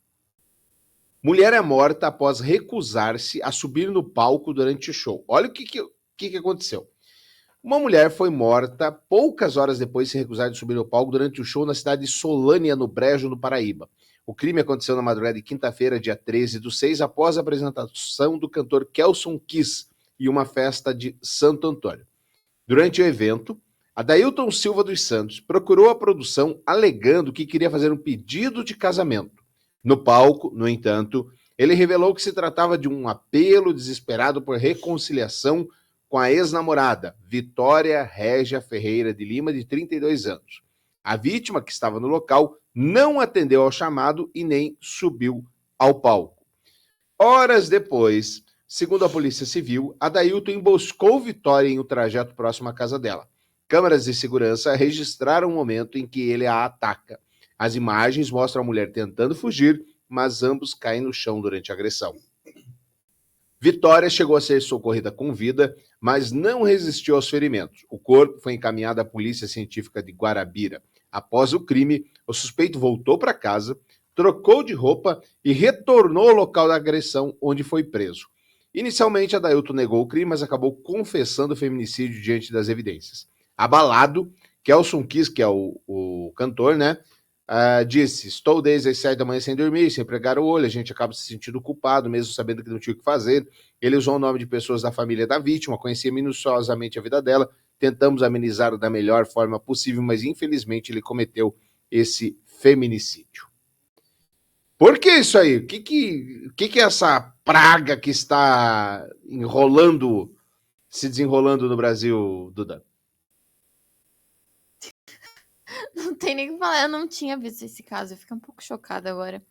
Mulher é morta após recusar-se a subir no palco durante o show. Olha o que aconteceu. Uma mulher foi morta poucas horas depois de se recusar de subir no palco durante o show na cidade de Solânia, no Brejo, no Paraíba. O crime aconteceu na madrugada de quinta-feira, dia 13/6, após a apresentação do cantor Kelson Kiss e uma festa de Santo Antônio. Durante o evento, Adailton Silva dos Santos procurou a produção alegando que queria fazer um pedido de casamento. No palco, no entanto, ele revelou que se tratava de um apelo desesperado por reconciliação com a ex-namorada, Vitória Régia Ferreira de Lima, de 32 anos. A vítima, que estava no local, não atendeu ao chamado e nem subiu ao palco. Horas depois, segundo a Polícia Civil, Adailton emboscou Vitória em um trajeto próximo à casa dela. Câmeras de segurança registraram o momento em que ele a ataca. As imagens mostram a mulher tentando fugir, mas ambos caem no chão durante a agressão. Vitória chegou a ser socorrida com vida, mas não resistiu aos ferimentos. O corpo foi encaminhado à Polícia Científica de Guarabira. Após o crime, o suspeito voltou para casa, trocou de roupa e retornou ao local da agressão, onde foi preso. Inicialmente, Adailton negou o crime, mas acabou confessando o feminicídio diante das evidências. Abalado, Kelson Kiss, que é o cantor, né? Disse: estou desde as 7 da manhã sem dormir, sem pregar o olho, a gente acaba se sentindo culpado, mesmo sabendo que não tinha o que fazer. Ele usou o nome de pessoas da família da vítima, conhecia minuciosamente a vida dela, tentamos amenizar da melhor forma possível, mas infelizmente ele cometeu esse feminicídio. Por que isso aí? O que é essa praga que está se desenrolando no Brasil, Duda? Não tem nem o que falar, eu não tinha visto esse caso, eu fiquei um pouco chocada agora.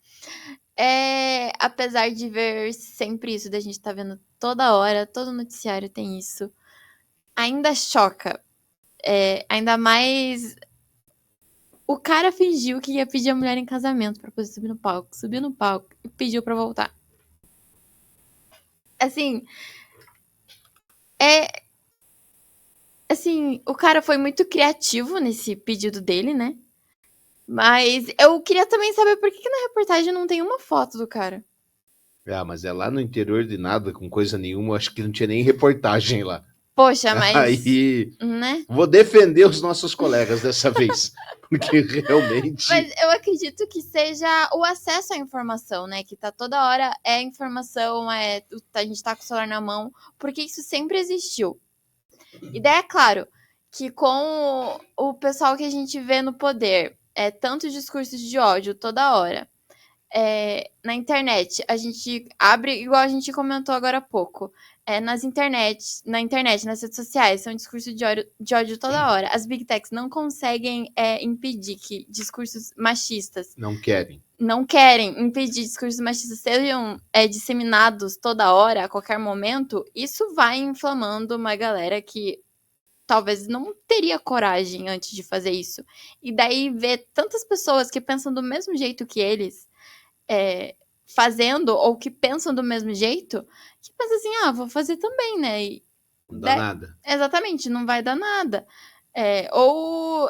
Apesar de ver sempre isso, da gente tá vendo toda hora, todo noticiário tem isso, ainda choca. Ainda mais... O cara fingiu que ia pedir a mulher em casamento pra poder subir no palco. Subiu no palco e pediu pra voltar. Assim... Assim, o cara foi muito criativo nesse pedido dele, né? Mas eu queria também saber por que na reportagem não tem uma foto do cara. Mas é lá no interior de nada, com coisa nenhuma, acho que não tinha nem reportagem lá. Poxa, mas... Aí, né? Vou defender os nossos colegas dessa vez, porque realmente... Mas eu acredito que seja o acesso à informação, né? Que tá toda hora, informação, a gente tá com o celular na mão, porque isso sempre existiu. E daí é claro que com o pessoal que a gente vê no poder, tantos discursos de ódio toda hora, na internet, a gente abre, igual a gente comentou agora há pouco, na internet, nas redes sociais, são discursos de ódio toda hora. As Big Techs não conseguem impedir que discursos machistas... Não querem impedir discursos machistas sejam disseminados toda hora, a qualquer momento. Isso vai inflamando uma galera que talvez não teria coragem antes de fazer isso. E daí ver tantas pessoas que pensam do mesmo jeito que eles fazendo ou que pensam do mesmo jeito, que pensa assim, vou fazer também, né? E Não dá nada. Exatamente, não vai dar nada. Ou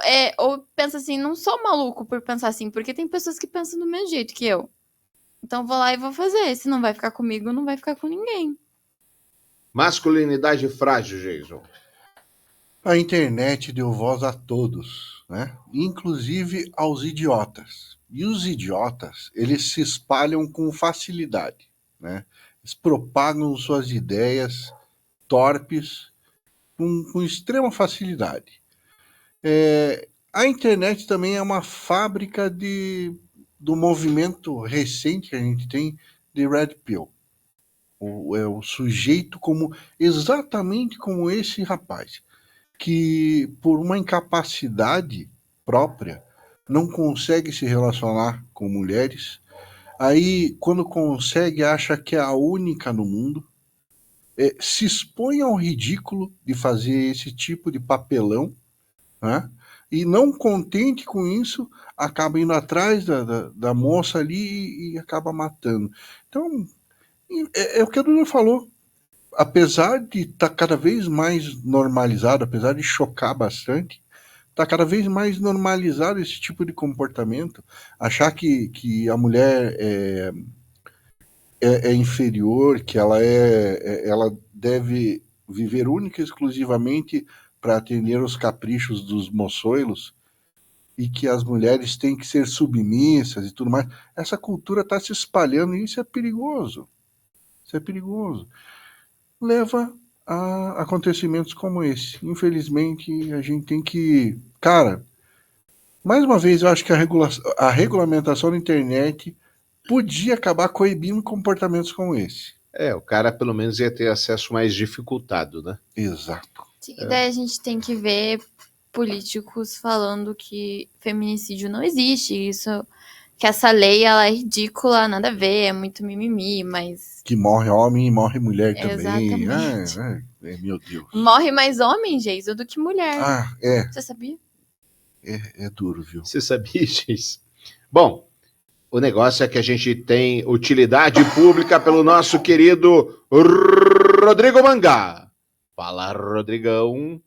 pensa assim, não sou maluco por pensar assim, porque tem pessoas que pensam do mesmo jeito que eu. Então vou lá e vou fazer. Se não vai ficar comigo, não vai ficar com ninguém. Masculinidade frágil, Jason. A internet deu voz a todos, né? Inclusive aos idiotas. E os idiotas, eles se espalham com facilidade, né? Eles propagam suas ideias torpes com extrema facilidade. A internet também é uma fábrica do movimento recente que a gente tem de Red Pill. O sujeito exatamente como esse rapaz, que por uma incapacidade própria não consegue se relacionar com mulheres, aí quando consegue acha que é a única no mundo, se expõe ao ridículo de fazer esse tipo de papelão, né? E não contente com isso, acaba indo atrás da moça ali e acaba matando. Então, é o que a Duda falou. Apesar de estar cada vez mais normalizado, apesar de chocar bastante, está cada vez mais normalizado esse tipo de comportamento. Achar que a mulher é inferior, que ela deve viver única e exclusivamente para atender os caprichos dos moçoilos e que as mulheres têm que ser submissas e tudo mais. Essa cultura está se espalhando e isso é perigoso. Isso é perigoso. Leva a acontecimentos como esse. Infelizmente, a gente tem que... Cara, mais uma vez, eu acho que a regulamentação da internet podia acabar coibindo comportamentos como esse. O cara pelo menos ia ter acesso mais dificultado, né? Exato. Sim, e daí a gente tem que ver políticos falando que feminicídio não existe, que essa lei ela é ridícula, nada a ver, é muito mimimi, mas... Que morre homem e morre mulher também. Exatamente. Meu Deus. Morre mais homem, Geison, do que mulher. Você sabia? É duro, viu? Você sabia, Geison? Bom, o negócio é que a gente tem utilidade pública pelo nosso querido Rodrigo Manga. Fala, Rodrigão.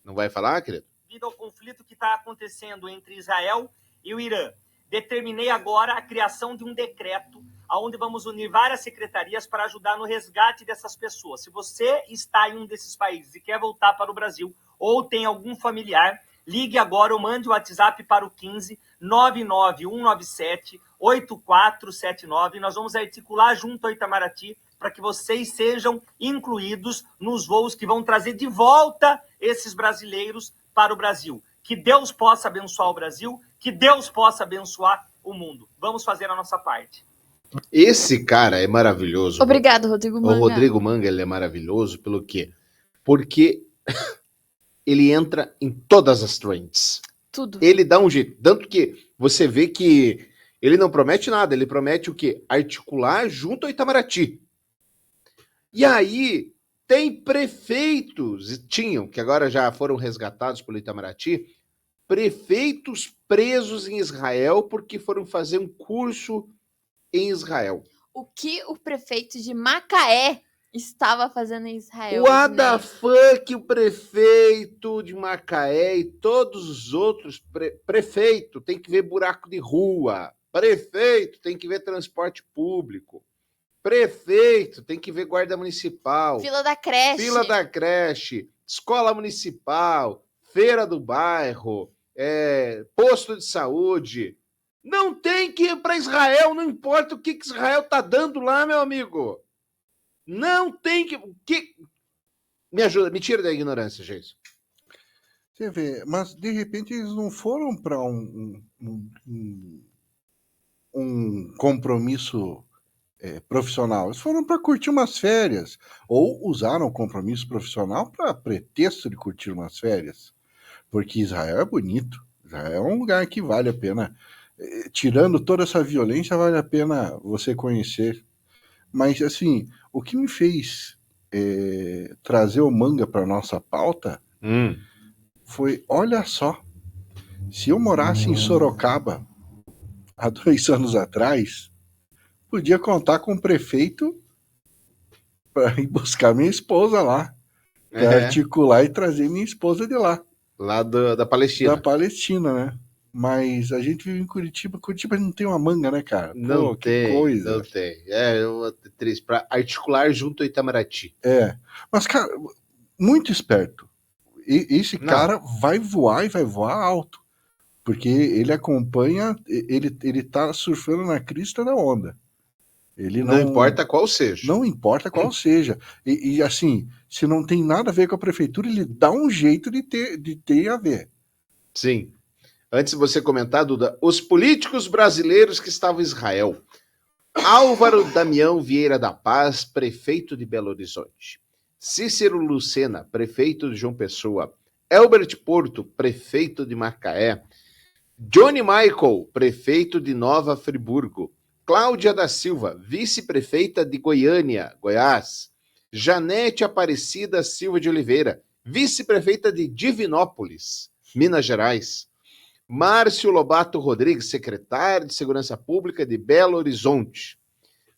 Não vai falar, querido? Devido ao conflito que está acontecendo entre Israel e o Irã, determinei agora a criação de um decreto onde vamos unir várias secretarias para ajudar no resgate dessas pessoas. Se você está em um desses países e quer voltar para o Brasil ou tem algum familiar, ligue agora ou mande o WhatsApp para o 15 99197 8479. Nós vamos articular junto ao Itamaraty para que vocês sejam incluídos nos voos que vão trazer de volta esses brasileiros para o Brasil. Que Deus possa abençoar o Brasil, que Deus possa abençoar o mundo. Vamos fazer a nossa parte. Esse cara é maravilhoso. Obrigado, Rodrigo Manga. O Rodrigo Manga, ele é maravilhoso pelo quê? Porque ele entra em todas as trends. Tudo. Ele dá um jeito. Tanto que você vê que ele não promete nada, ele promete o quê? Articular junto ao Itamaraty. E aí, tem prefeitos, tinham, que agora já foram resgatados pelo Itamaraty, prefeitos presos em Israel porque foram fazer um curso em Israel. O que o prefeito de Macaé estava fazendo em Israel? What the fuck, o prefeito de Macaé e todos os outros prefeito tem que ver buraco de rua, prefeito tem que ver transporte público, prefeito tem que ver guarda municipal, Fila da creche, escola municipal, feira do bairro, posto de saúde. Não tem que ir para Israel, não importa o que Israel tá dando lá, meu amigo. Não tem que... Me ajuda, me tira da ignorância, gente. Você vê, mas de repente eles não foram para um compromisso profissional. Eles foram para curtir umas férias. Ou usaram o compromisso profissional para pretexto de curtir umas férias. Porque Israel é bonito. Israel é um lugar que vale a pena. Tirando toda essa violência, vale a pena você conhecer. Mas, assim, o que me fez trazer o Manga para nossa pauta foi, olha só, se eu morasse em Sorocaba, há 2 anos atrás, podia contar com o prefeito para ir buscar minha esposa lá. Para articular e trazer minha esposa de lá. Lá da Palestina. Da Palestina, né? Mas a gente vive em Curitiba. Curitiba não tem uma manga, né, cara? Não Pô, tem, que coisa. não tem. Triste. Para articular junto ao Itamaraty. Mas, cara, muito esperto. Esse cara vai voar e vai voar alto. Porque ele acompanha, ele tá surfando na crista da onda. Ele não importa qual seja. Não importa qual seja. E assim, se não tem nada a ver com a prefeitura, ele dá um jeito de ter a ver. Sim. Antes de você comentar, Duda, os políticos brasileiros que estavam em Israel. Álvaro Damião Vieira da Paz, prefeito de Belo Horizonte. Cícero Lucena, prefeito de João Pessoa. Elbert Porto, prefeito de Macaé. Johnny Michael, prefeito de Nova Friburgo. Cláudia da Silva, vice-prefeita de Goiânia, Goiás. Janete Aparecida Silva de Oliveira, vice-prefeita de Divinópolis, Minas Gerais. Márcio Lobato Rodrigues, secretário de Segurança Pública de Belo Horizonte.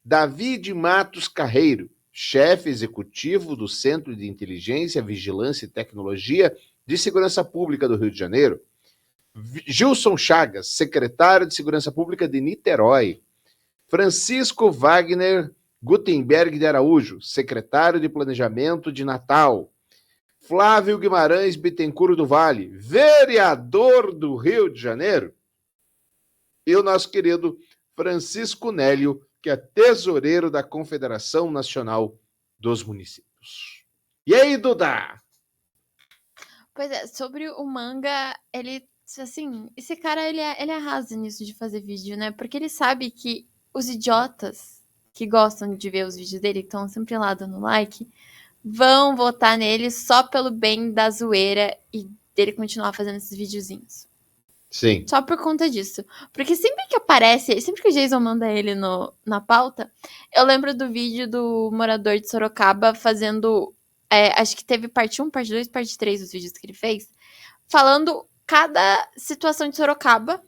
David Matos Carreiro, chefe executivo do Centro de Inteligência, Vigilância e Tecnologia de Segurança Pública do Rio de Janeiro. Gilson Chagas, secretário de Segurança Pública de Niterói. Francisco Wagner Gutenberg de Araújo, secretário de Planejamento de Natal. Flávio Guimarães Bittencourt do Vale, vereador do Rio de Janeiro. E o nosso querido Francisco Nélio, que é tesoureiro da Confederação Nacional dos Municípios. E aí, Duda? Pois é, sobre o manga, ele, assim, esse cara, ele arrasa nisso de fazer vídeo, né? Porque ele sabe que os idiotas que gostam de ver os vídeos dele, que estão sempre lá dando like, vão votar nele só pelo bem da zoeira e dele continuar fazendo esses videozinhos. Sim. Só por conta disso. Porque sempre que aparece, sempre que o Jason manda ele na pauta, eu lembro do vídeo do morador de Sorocaba fazendo, acho que teve parte 1, parte 2, parte 3 dos vídeos que ele fez, falando cada situação de Sorocaba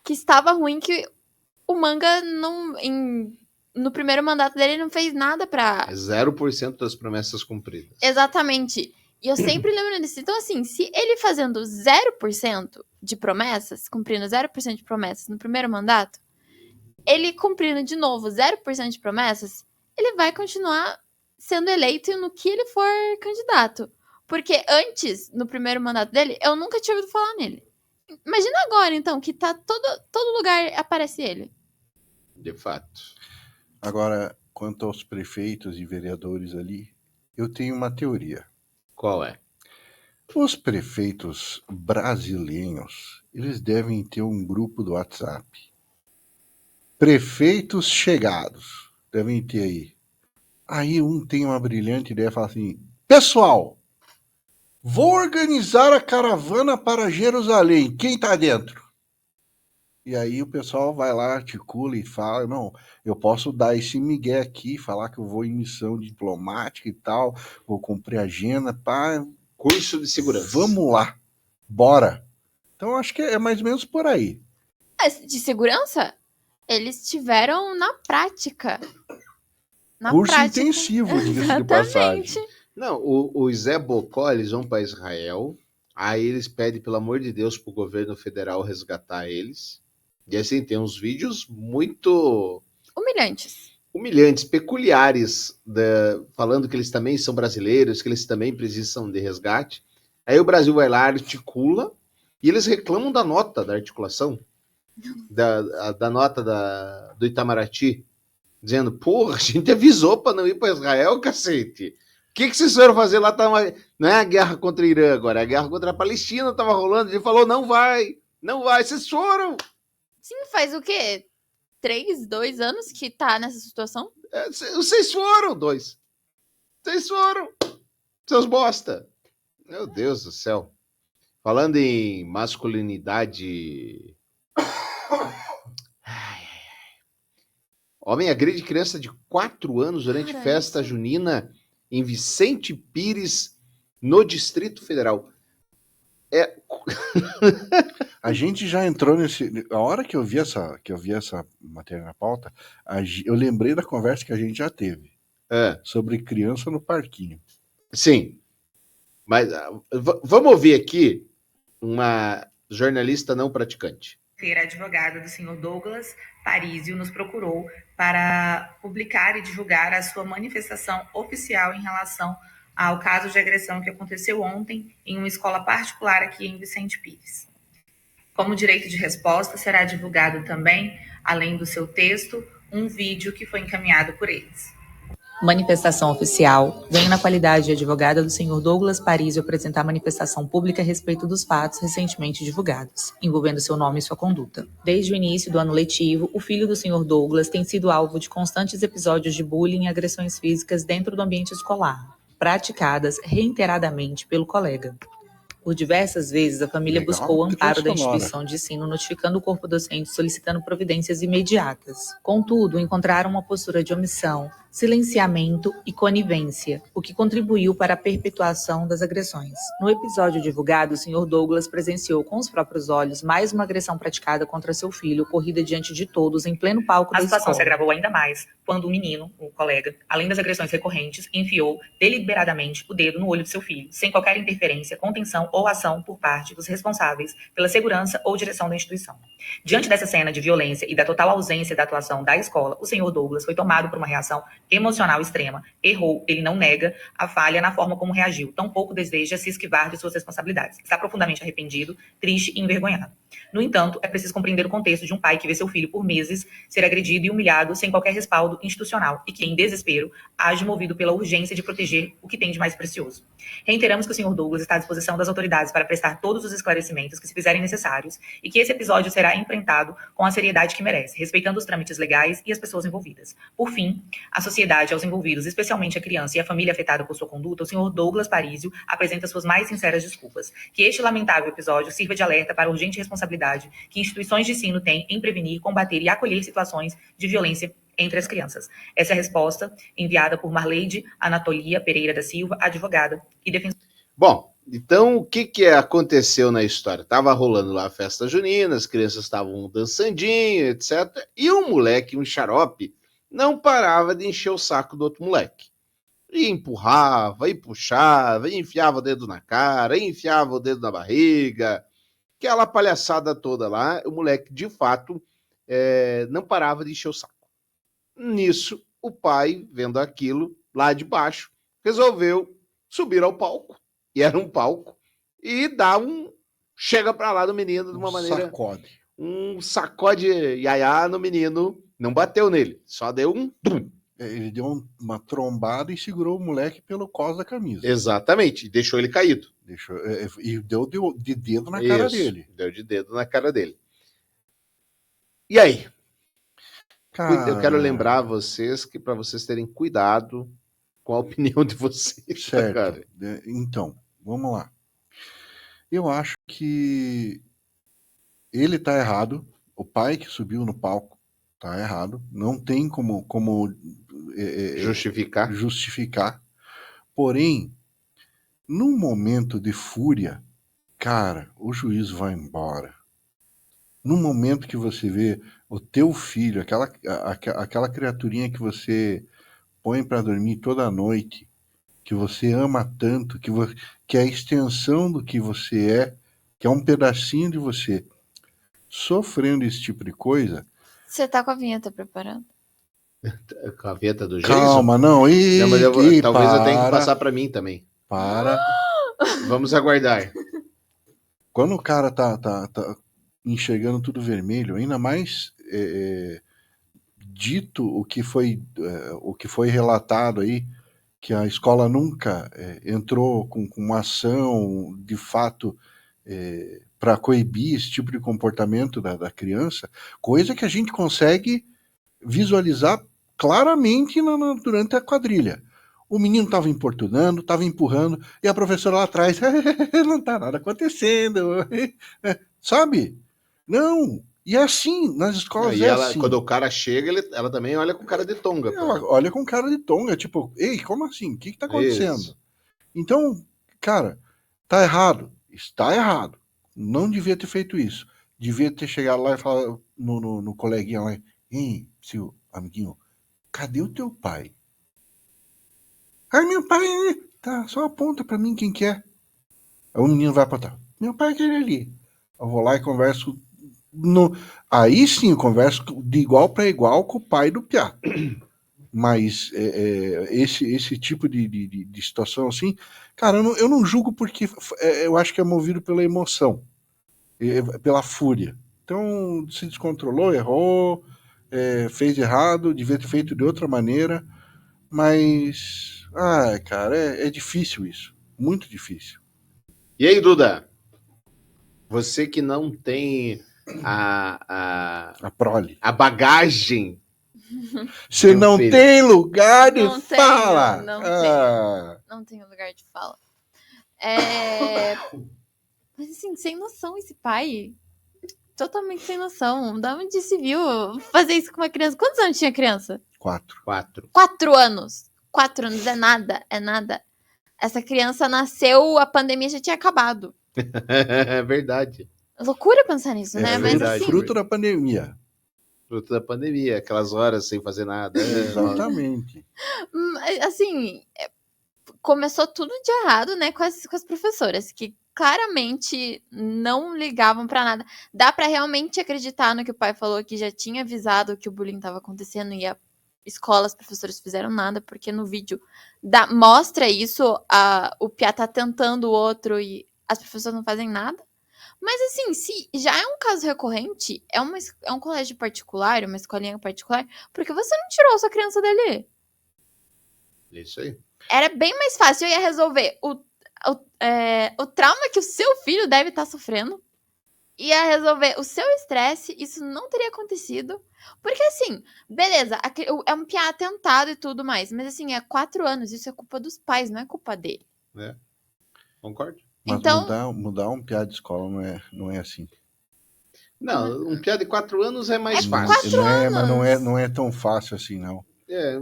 que estava ruim, que o manga no primeiro mandato dele não fez nada pra... 0% das promessas cumpridas. Exatamente. E eu sempre lembro disso. Então, assim, se ele fazendo 0% de promessas, cumprindo 0% de promessas no primeiro mandato, ele cumprindo de novo 0% de promessas, ele vai continuar sendo eleito no que ele for candidato. Porque antes, no primeiro mandato dele, eu nunca tinha ouvido falar nele. Imagina agora, então, que tá todo lugar aparece ele. De fato. Agora, quanto aos prefeitos e vereadores ali, eu tenho uma teoria. Qual é? Os prefeitos brasileiros, eles devem ter um grupo do WhatsApp. Prefeitos chegados, devem ter aí. Aí um tem uma brilhante ideia e fala assim: pessoal, vou organizar a caravana para Jerusalém. Quem tá dentro? E aí o pessoal vai lá, articula e fala: não, eu posso dar esse migué aqui, falar que eu vou em missão diplomática e tal, vou cumprir a agenda, pá. Curso de segurança. Vamos lá, bora. Então acho que é mais ou menos por aí. De segurança? Eles tiveram na prática. Curso intensivo, diga-se de passagem. Não, o Zé Bocó, eles vão para Israel, aí eles pedem, pelo amor de Deus, pro governo federal resgatar eles. E assim, tem uns vídeos muito... humilhantes, peculiares, falando que eles também são brasileiros, que eles também precisam de resgate. Aí o Brasil vai lá, articula, e eles reclamam da nota da articulação, da nota do Itamaraty, dizendo: porra, a gente avisou para não ir para Israel, cacete. O que vocês foram fazer lá? Não é a guerra contra o Irã agora, é a guerra contra a Palestina, estava rolando. Ele falou: não vai, vocês foram. Sim, faz o quê? 2 anos que tá nessa situação? Vocês foram, 2. Vocês foram, seus bosta. Meu Deus do céu. Falando em masculinidade... Homem agride criança de 4 anos durante festa junina em Vicente Pires, no Distrito Federal. A gente já entrou nesse. A hora que eu vi essa matéria na pauta, eu lembrei da conversa que a gente já teve sobre criança no parquinho. Sim. Mas vamos ouvir aqui uma jornalista não praticante. A advogada do senhor Douglas Parísio nos procurou para publicar e divulgar a sua manifestação oficial em relação ao caso de agressão que aconteceu ontem em uma escola particular aqui em Vicente Pires. Como direito de resposta, será divulgado também, além do seu texto, um vídeo que foi encaminhado por eles. Manifestação oficial. Venho na qualidade de advogada do senhor Douglas Parísio apresentar manifestação pública a respeito dos fatos recentemente divulgados, envolvendo seu nome e sua conduta. Desde o início do ano letivo, o filho do senhor Douglas tem sido alvo de constantes episódios de bullying e agressões físicas dentro do ambiente escolar, praticadas reiteradamente pelo colega. Por diversas vezes, a família buscou o amparo da instituição de ensino, notificando o corpo docente solicitando providências imediatas. Contudo, encontraram uma postura de omissão, silenciamento e conivência, o que contribuiu para a perpetuação das agressões. No episódio divulgado, o senhor Douglas presenciou com os próprios olhos mais uma agressão praticada contra seu filho, ocorrida diante de todos em pleno palco da escola. A situação se agravou ainda mais quando o menino, o colega, além das agressões recorrentes, enfiou deliberadamente o dedo no olho de seu filho, sem qualquer interferência, contenção ou ação por parte dos responsáveis pela segurança ou direção da instituição. Diante dessa cena de violência e da total ausência da atuação da escola, o senhor Douglas foi tomado por uma reação emocional extrema. Errou, ele não nega a falha na forma como reagiu, tampouco deseja se esquivar de suas responsabilidades. Está profundamente arrependido, triste e envergonhado. No entanto, é preciso compreender o contexto de um pai que vê seu filho por meses ser agredido e humilhado sem qualquer respaldo institucional e que, em desespero, age movido pela urgência de proteger o que tem de mais precioso. Reiteramos que o senhor Douglas está à disposição das autoridades para prestar todos os esclarecimentos que se fizerem necessários e que esse episódio será enfrentado com a seriedade que merece, respeitando os trâmites legais e as pessoas envolvidas. Por fim, a sociedade, aos envolvidos, especialmente a criança e a família afetada por sua conduta, o senhor Douglas Parísio apresenta suas mais sinceras desculpas. Que este lamentável episódio sirva de alerta para a urgente responsabilidade que instituições de ensino têm em prevenir, combater e acolher situações de violência entre as crianças. Essa é a resposta enviada por Marleide Anatolia Pereira da Silva, advogada e defensora. Bom, então o que aconteceu na história? Tava rolando lá a festa junina, as crianças estavam dançandinho, etc. E um moleque, um xarope, não parava de encher o saco do outro moleque. E empurrava, e puxava, e enfiava o dedo na cara, e enfiava o dedo na barriga. Aquela palhaçada toda lá, o moleque, de fato, não parava de encher o saco. Nisso, o pai, vendo aquilo lá de baixo, resolveu subir ao palco, e era um palco, e dar chega pra lá no menino de uma maneira... Sacode. Um sacode iaiá no menino. Não bateu nele, só deu um... Ele deu uma trombada e segurou o moleque pelo cós da camisa. Exatamente, deixou ele caído. E deu de dedo na cara dele. Deu de dedo na cara dele. E aí? Cara... Eu quero lembrar vocês que para vocês terem cuidado com a opinião de vocês. Certo. Cara. Então, vamos lá. Eu acho que ele tá errado. O pai que subiu no palco tá errado. Não tem como justificar. Porém, num momento de fúria, cara, o juízo vai embora. No momento que você vê o teu filho, aquela criaturinha que você põe para dormir toda noite, que você ama tanto, que é a extensão do que você é, que é um pedacinho de você, sofrendo esse tipo de coisa... Você tá com a vinheta preparando? Com a vinheta do Jason? Calma, não. Talvez eu tenha que passar para mim também. Para. Vamos aguardar. Quando o cara tá enxergando tudo vermelho, ainda mais dito o que foi relatado aí, que a escola nunca entrou com uma ação de fato para coibir esse tipo de comportamento da criança, coisa que a gente consegue visualizar claramente durante a quadrilha. O menino estava importunando, estava empurrando, e a professora lá atrás, não está nada acontecendo, sabe? Não, e é assim, nas escolas assim. Quando o cara chega, ela também olha com cara de tonga. Ela olha com cara de tonga, tipo, ei, como assim? O que está acontecendo? Isso. Então, cara, tá errado. está errado. Não devia ter feito isso. Devia ter chegado lá e falado no coleguinha lá, ei, seu amiguinho, cadê o teu pai? Ai, meu pai, tá, só aponta pra mim quem que é. Aí o menino vai apontar, meu pai é aquele ali. Eu vou lá e converso, aí sim eu converso de igual para igual com o pai do piá. Mas esse tipo de situação assim, cara, eu não julgo porque eu acho que é movido pela emoção, pela fúria. Então se descontrolou, errou, fez errado, devia ter feito de outra maneira, mas, cara, é difícil isso, muito difícil. E aí, Duda? Você que não tem a prole, a bagagem. Você não tem lugar de Não tenho, fala. Não tenho lugar de fala. Mas assim, sem noção esse pai. Totalmente sem noção. Da onde se viu fazer isso com uma criança? Quantos anos tinha a criança? 4. 4 anos. 4 anos é nada, é nada. Essa criança nasceu, a pandemia já tinha acabado. É verdade. Loucura pensar nisso, né? Mas assim, Fruto da pandemia. Fruto da pandemia, aquelas horas sem fazer nada. Exatamente. assim, começou tudo de errado, né, com as professoras, que claramente não ligavam pra nada. Dá pra realmente acreditar no que o pai falou, que já tinha avisado que o bullying tava acontecendo e a escola, os professores fizeram nada, porque no vídeo mostra isso, o piá tá tentando o outro e as professoras não fazem nada. Mas assim, se já é um caso recorrente, é um colégio particular, uma escolinha particular, por que você não tirou a sua criança dali? Isso aí. Era bem mais fácil, eu ia resolver o trauma que o seu filho deve estar sofrendo, ia resolver o seu estresse, isso não teria acontecido. Porque assim, beleza, é um piá atentado e tudo mais, mas assim, 4 anos, isso é culpa dos pais, não é culpa dele. Concordo. Mas Então, mudar um piá de escola não é assim. Não, um piá de 4 anos é mais fácil. Mas não é tão fácil assim, não.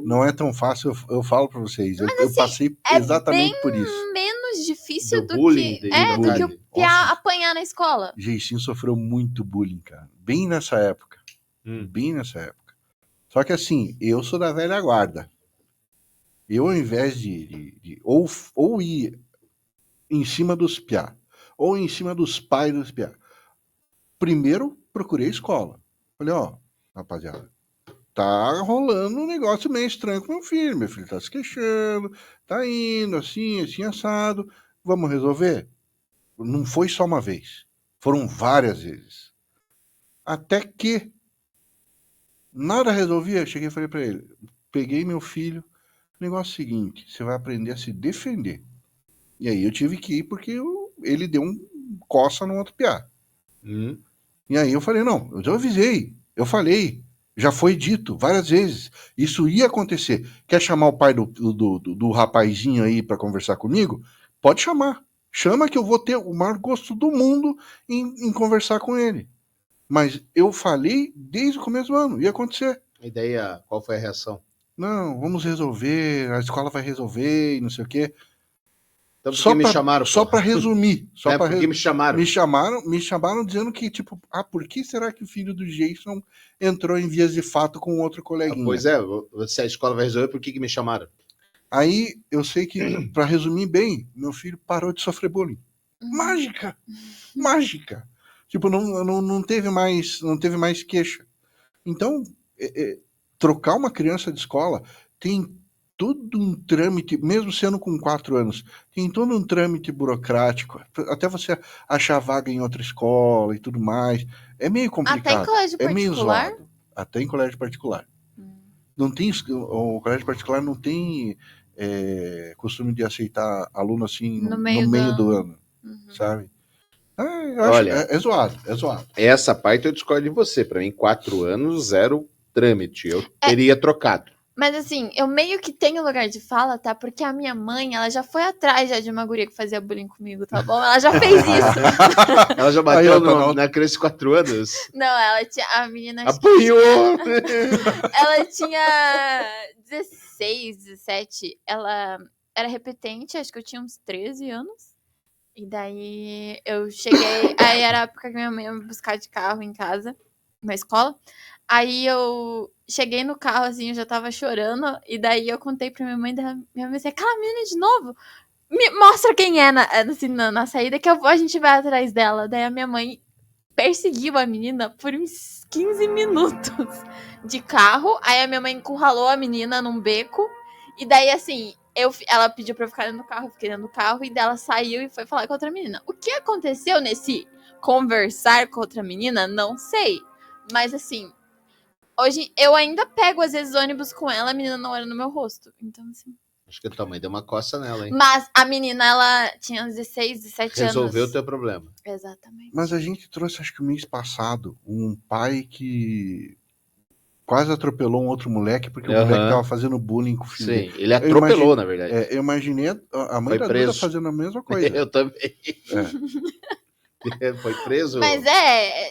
Não é tão fácil, eu falo pra vocês. Mas, eu passei exatamente por isso. menos difícil do bullying, que o piá apanhar na escola. Jeicinho sofreu muito bullying, cara. Bem nessa época. Bem nessa época. Só que assim, eu sou da velha guarda. Eu, ao invés de ou ir em cima dos piá, ou em cima dos pais dos piá, primeiro procurei escola. Falei, rapaziada, tá rolando um negócio meio estranho com meu filho tá se queixando, tá indo assim, assado, vamos resolver? Não foi só uma vez, foram várias vezes. Até que nada resolvia, cheguei e falei pra ele, peguei meu filho, negócio seguinte, você vai aprender a se defender. E aí eu tive que ir porque ele deu um coça no outro piá. E aí eu falei, não, eu já avisei, eu falei, já foi dito várias vezes, isso ia acontecer. Quer chamar o pai do rapazinho aí pra conversar comigo? Pode chamar. Chama que eu vou ter o maior gosto do mundo em conversar com ele. Mas eu falei desde o começo do ano, ia acontecer. E daí, qual foi a reação? Não, vamos resolver, a escola vai resolver e não sei o quê. Então, por que me chamaram? Só para resumir. Porque me chamaram. Me chamaram dizendo que, tipo, por que será que o filho do Jason entrou em vias de fato com outro coleguinha? Pois é, se a escola vai resolver, por que me chamaram? Aí, eu sei que, para resumir bem, meu filho parou de sofrer bullying. Mágica! Mágica! Tipo, não teve mais queixa. Então, trocar uma criança de escola tem todo um trâmite, mesmo sendo com 4 anos, tem todo um trâmite burocrático, até você achar vaga em outra escola e tudo mais. É meio complicado. Até em colégio particular? Meio zoado. Até em colégio particular. Não tem, o colégio particular não tem costume de aceitar aluno assim no meio do ano, sabe? Olha, é zoado. Essa parte eu discordo de você. Para mim, 4 anos, 0 trâmite. Eu teria trocado. Mas assim, eu meio que tenho lugar de fala, tá? Porque a minha mãe, ela já foi atrás de uma guria que fazia bullying comigo, tá bom? Ela já fez isso. Ela já bateu na criança de 4 anos? Não, ela tinha... A menina... Apanhou! Ela tinha 16, 17. Ela era repetente, acho que eu tinha uns 13 anos. E daí eu cheguei. Aí era a época que minha mãe ia me buscar de carro em casa, na escola. Aí eu cheguei no carro, assim, eu já tava chorando. E daí eu contei pra minha mãe, minha mãe disse: aquela menina de novo? Me mostra quem é assim, na saída, que a gente vai atrás dela. Daí a minha mãe perseguiu a menina por uns 15 minutos de carro. Aí a minha mãe encurralou a menina num beco. E daí, assim, ela pediu pra eu ficar dentro do carro, eu fiquei dentro do carro. E daí ela saiu e foi falar com outra menina. O que aconteceu nesse conversar com outra menina? Não sei. Mas, assim, hoje eu ainda pego, às vezes, ônibus com ela, a menina não olha no meu rosto. Então, assim... Acho que a tua mãe deu uma coça nela, hein? Mas a menina, ela tinha 16, 17 anos. Resolveu o teu problema. Exatamente. Mas a gente trouxe, acho que o mês passado, um pai que quase atropelou um outro moleque porque o moleque tava fazendo bullying com o filho dele. Sim, ele atropelou, na verdade. Eu imaginei a mãe Foi da preso. Duda fazendo a mesma coisa. Eu também. Foi preso. Mas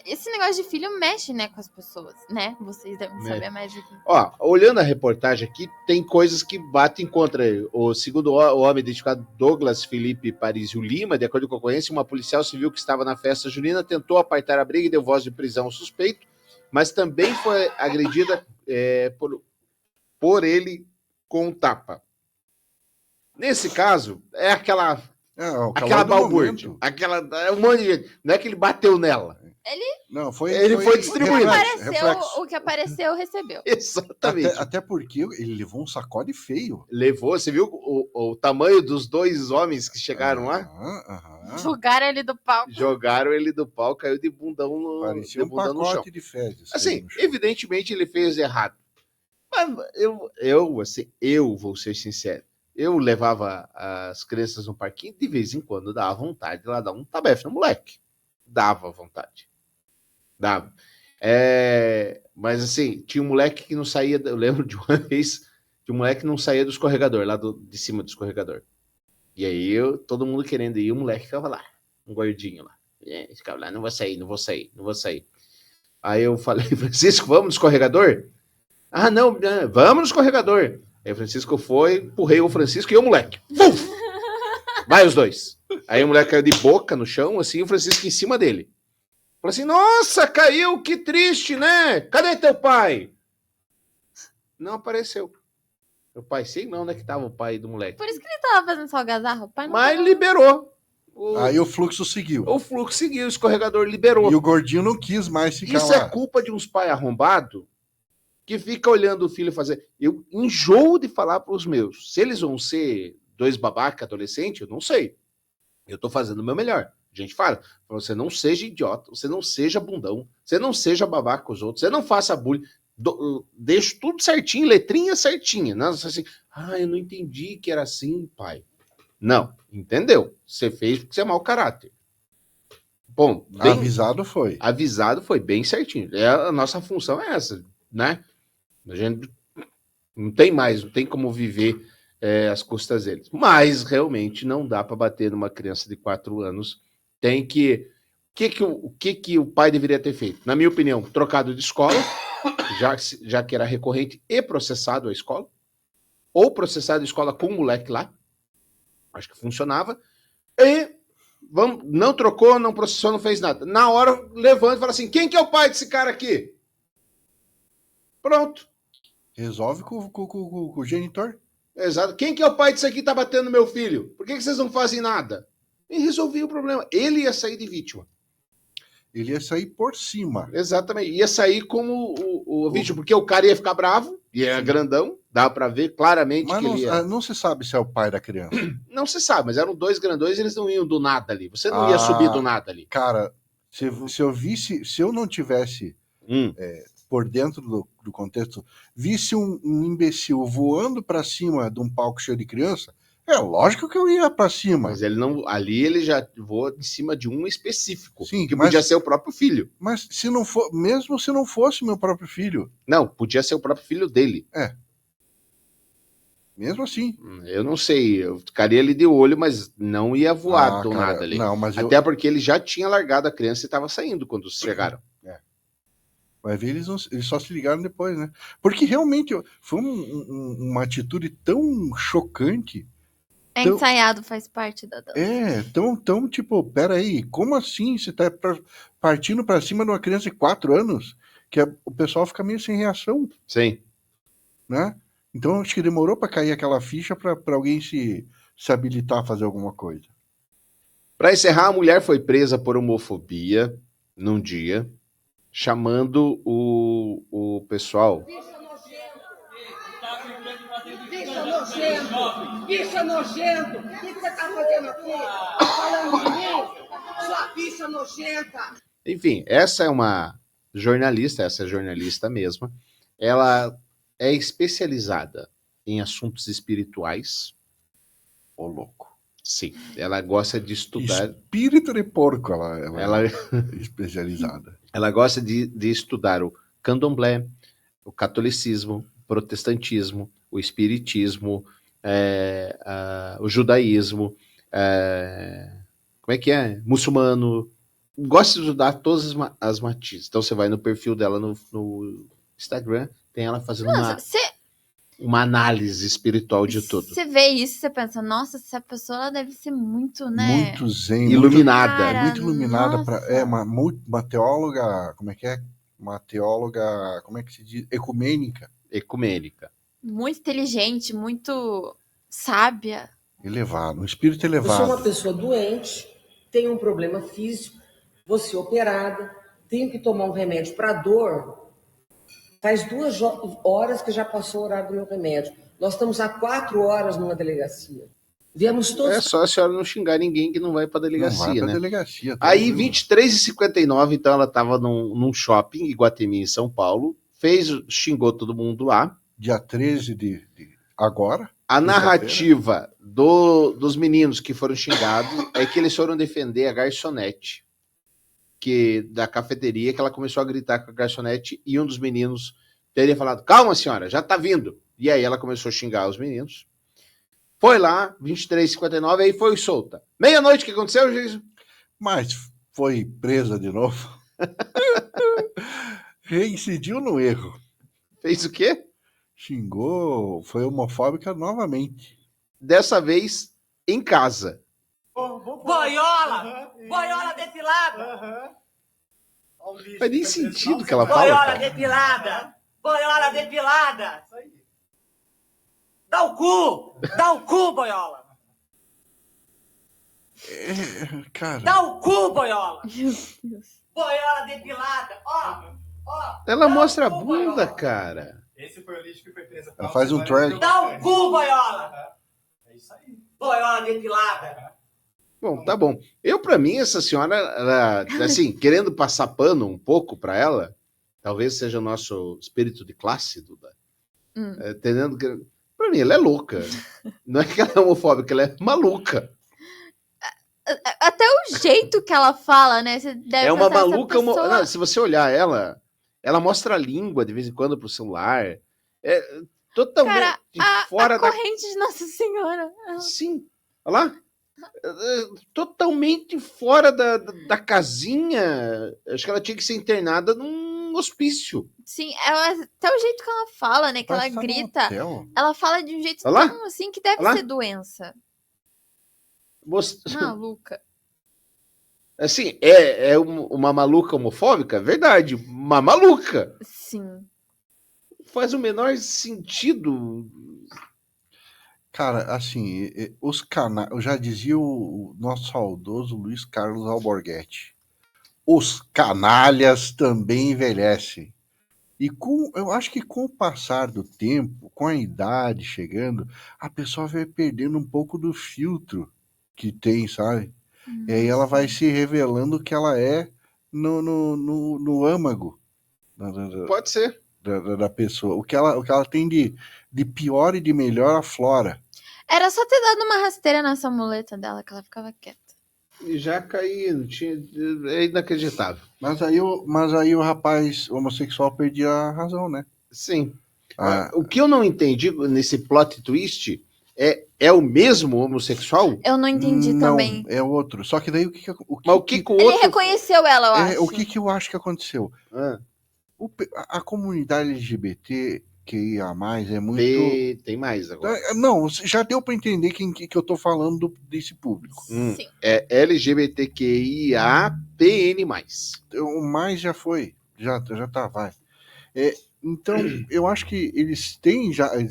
esse negócio de filho mexe, né, com as pessoas, né? Vocês devem saber mais do que... Ó, olhando a reportagem aqui, tem coisas que batem contra ele. Segundo o homem identificado Douglas Felipe Parísio Lima, de acordo com a ocorrência, uma policial civil que estava na festa junina tentou apartar a briga e deu voz de prisão ao suspeito, mas também foi agredida por ele com um tapa. Nesse caso, é aquela balbúrdia. Um monte de gente. Não é que ele bateu nela. Ele foi distribuído. O que apareceu, recebeu. Exatamente. Até porque ele levou um sacode feio. Levou, você viu o tamanho dos dois homens que chegaram lá? Jogaram ele do palco. Jogaram ele do palco, caiu de bundão no, Parecia um bundão no chão. pacote de fezes. Assim, evidentemente ele fez errado. Mas eu vou ser sincero. Eu levava as crianças no parquinho, de vez em quando dava vontade de lá dar um tabefe no moleque. Dava vontade. Dava. Mas assim, tinha um moleque que não saía, eu lembro de uma vez, tinha um moleque que não saía do escorregador, lá de cima do escorregador. E aí todo mundo querendo ir, o moleque ficava lá, um gordinho lá. Ficava lá, não vou sair. Aí eu falei, Francisco, vamos no escorregador? Ah, não, vamos no escorregador. Aí o Francisco foi, empurrei o Francisco e o moleque. Puf! Vai os dois. Aí o moleque caiu de boca no chão, assim, o Francisco em cima dele. Falou assim, nossa, caiu, que triste, né? Cadê teu pai? Não apareceu. O pai, sei não, onde é que tava o pai do moleque. Por isso que ele tava fazendo só algazarra. O pai não Mas tava... liberou. Aí o fluxo seguiu. O fluxo seguiu, o escorregador liberou. E o gordinho não quis mais ficar Isso lá. é culpa de uns pais arrombados que fica olhando o filho fazer. Eu enjoo de falar para os meus. Se eles vão ser dois babaca adolescentes, eu não sei. Eu tô fazendo o meu melhor. A gente fala, você não seja idiota, você não seja bundão, você não seja babaca com os outros, você não faça bullying. Deixa tudo certinho, letrinha certinha. Não assim, eu não entendi que era assim, pai. Não, entendeu? Você fez porque você é mau caráter. Bom, avisado foi bem certinho. A nossa função é essa, né? A gente não tem como viver às custas deles. Mas realmente não dá para bater numa criança de 4 anos. Tem que... O que o pai deveria ter feito? Na minha opinião, trocado de escola, já que era recorrente, e processado a escola. Ou processado a escola com o moleque lá. Acho que funcionava. E não trocou, não processou, não fez nada. Na hora, levanta e fala assim, quem que é o pai desse cara aqui? Pronto. Resolve com o genitor. Exato. Quem que é o pai disso aqui que tá batendo no meu filho? Por que vocês não fazem nada? E resolvi o problema. Ele ia sair de vítima. Ele ia sair por cima. Exatamente. Ia sair como o vítima, porque o cara ia ficar bravo, e era grandão, dá pra ver claramente mas que ele ia... não se sabe se é o pai da criança. Não se sabe, mas eram 2 grandões e eles não iam do nada ali. Você não ia subir do nada ali. Cara, se eu não tivesse por dentro do contexto, visse um imbecil voando pra cima de um palco cheio de criança, lógico que eu ia pra cima. Mas ele não. Ali ele já voa em cima de um específico. Sim, que podia ser o próprio filho. Mas se não for, mesmo se não fosse meu próprio filho. Não, podia ser o próprio filho dele. Mesmo assim. Eu não sei. Eu ficaria ali de olho, mas não ia voar do nada ali. Não, mas até porque ele já tinha largado a criança e estava saindo quando chegaram. Vai ver, eles só se ligaram depois, né? Porque realmente foi uma atitude tão chocante. É ensaiado, faz parte da dança. Então, tipo, peraí, como assim? Você tá partindo pra cima de uma criança de 4 anos? Que o pessoal fica meio sem reação. Sim. Né? Então, acho que demorou pra cair aquela ficha pra alguém se habilitar a fazer alguma coisa. Para encerrar, a mulher foi presa por homofobia num dia, chamando o pessoal. Bicha nojento! Bicha nojento! O que você tá fazendo aqui? Falando de mim? Sua bicha nojenta! Enfim, essa é uma jornalista, essa é jornalista mesma. Ela é especializada em assuntos espirituais. Ô, louco. Sim, ela gosta de estudar. Espírito de porco, ela é especializada. Ela gosta de estudar o candomblé, o catolicismo, o protestantismo, o espiritismo, o judaísmo, como é que é? Muçulmano. Gosta de estudar todas as matizes. Então você vai no perfil dela no Instagram, tem ela fazendo uma análise espiritual de tudo. Você vê isso, você pensa, nossa, essa pessoa ela deve ser muito, né? Muito zen. Iluminada. Cara, muito iluminada. nossa. Uma teóloga, como é que é? Uma teóloga, como é que se diz? Ecumênica. Ecumênica. Muito inteligente, muito sábia. Elevado, um espírito Eu elevado. sou uma pessoa doente, tenho um problema físico, vou ser operada, tenho que tomar um remédio para dor. Faz 2 horas que já passou o horário do meu remédio. Nós estamos há 4 horas numa delegacia. Viemos todos... É só a senhora não xingar ninguém que não vai pra delegacia, Não vai pra né? delegacia. Aí, 23h59, então ela tava num shopping, Iguatemi, em São Paulo, xingou todo mundo lá. Dia 13 de agora. A narrativa dos meninos que foram xingados é que eles foram defender a garçonete da cafeteria, que ela começou a gritar com a garçonete e um dos meninos teria falado, calma senhora, já tá vindo. E aí ela começou a xingar os meninos. Foi lá, 23h59, aí foi solta. Meia-noite, o que aconteceu, juiz? Mas foi presa de novo. Reincidiu no erro. Fez o quê? Xingou, foi homofóbica novamente. Dessa vez, em casa. Boiola! Boiola depilada! Faz nem sentido o que ela fala, Boiola cara. depilada! Boiola depilada! Dá o cu! Dá o cu, boiola! Cara. Dá o cu, boiola! Boiola depilada! Ó! Ela mostra a bunda, cara. Esse foi o lixo que foi presa. Ela faz um track. Dá o cu, boiola! É isso aí. Boiola depilada! Bom, tá bom. Pra mim, essa senhora, ela, assim, querendo passar pano um pouco pra ela, talvez seja o nosso espírito de classe, Duda. Entendendo que, pra mim, ela é louca. Não é que ela é homofóbica, ela é maluca. Até o jeito que ela fala, né? Você deve É uma pensar, essa maluca. pessoa- Não, se você olhar ela mostra a língua de vez em quando pro celular. É totalmente Cara, fora a da. corrente de Nossa Senhora. Sim. Olha lá. Totalmente fora da casinha. Acho que ela tinha que ser internada num hospício. Sim, até o jeito que ela fala, né? Que ela grita. Ela fala de um jeito Olha lá. tão assim que deve Olha lá. ser doença. Maluca. Assim, é uma maluca homofóbica? Verdade, uma maluca. Sim. Faz o menor sentido. Cara, assim, os canais. Eu já dizia o nosso saudoso Luiz Carlos Alborguete. Os canalhas também envelhecem. E eu acho que com o passar do tempo, com a idade chegando, a pessoa vai perdendo um pouco do filtro que tem, sabe? E aí ela vai se revelando o que ela é no âmago. Pode ser. Da pessoa. O que ela tem de pior e de melhor aflora. Era só ter dado uma rasteira nessa muleta dela que ela ficava quieta. E já caí, não tinha, é inacreditável. Mas aí o rapaz homossexual perdia a razão, né? Sim. O que eu não entendi nesse plot twist é o mesmo homossexual? Eu não entendi também. É outro. Só que daí o que o Ele outro... reconheceu ela, eu acho. O que eu acho que aconteceu? A comunidade LGBT LGBTQIA+, é muito... Tem mais agora. Não, já deu para entender que eu tô falando desse público. Sim. É LGBTQIAPN+. O mais já foi, já tá, vai. Então, eu acho que eles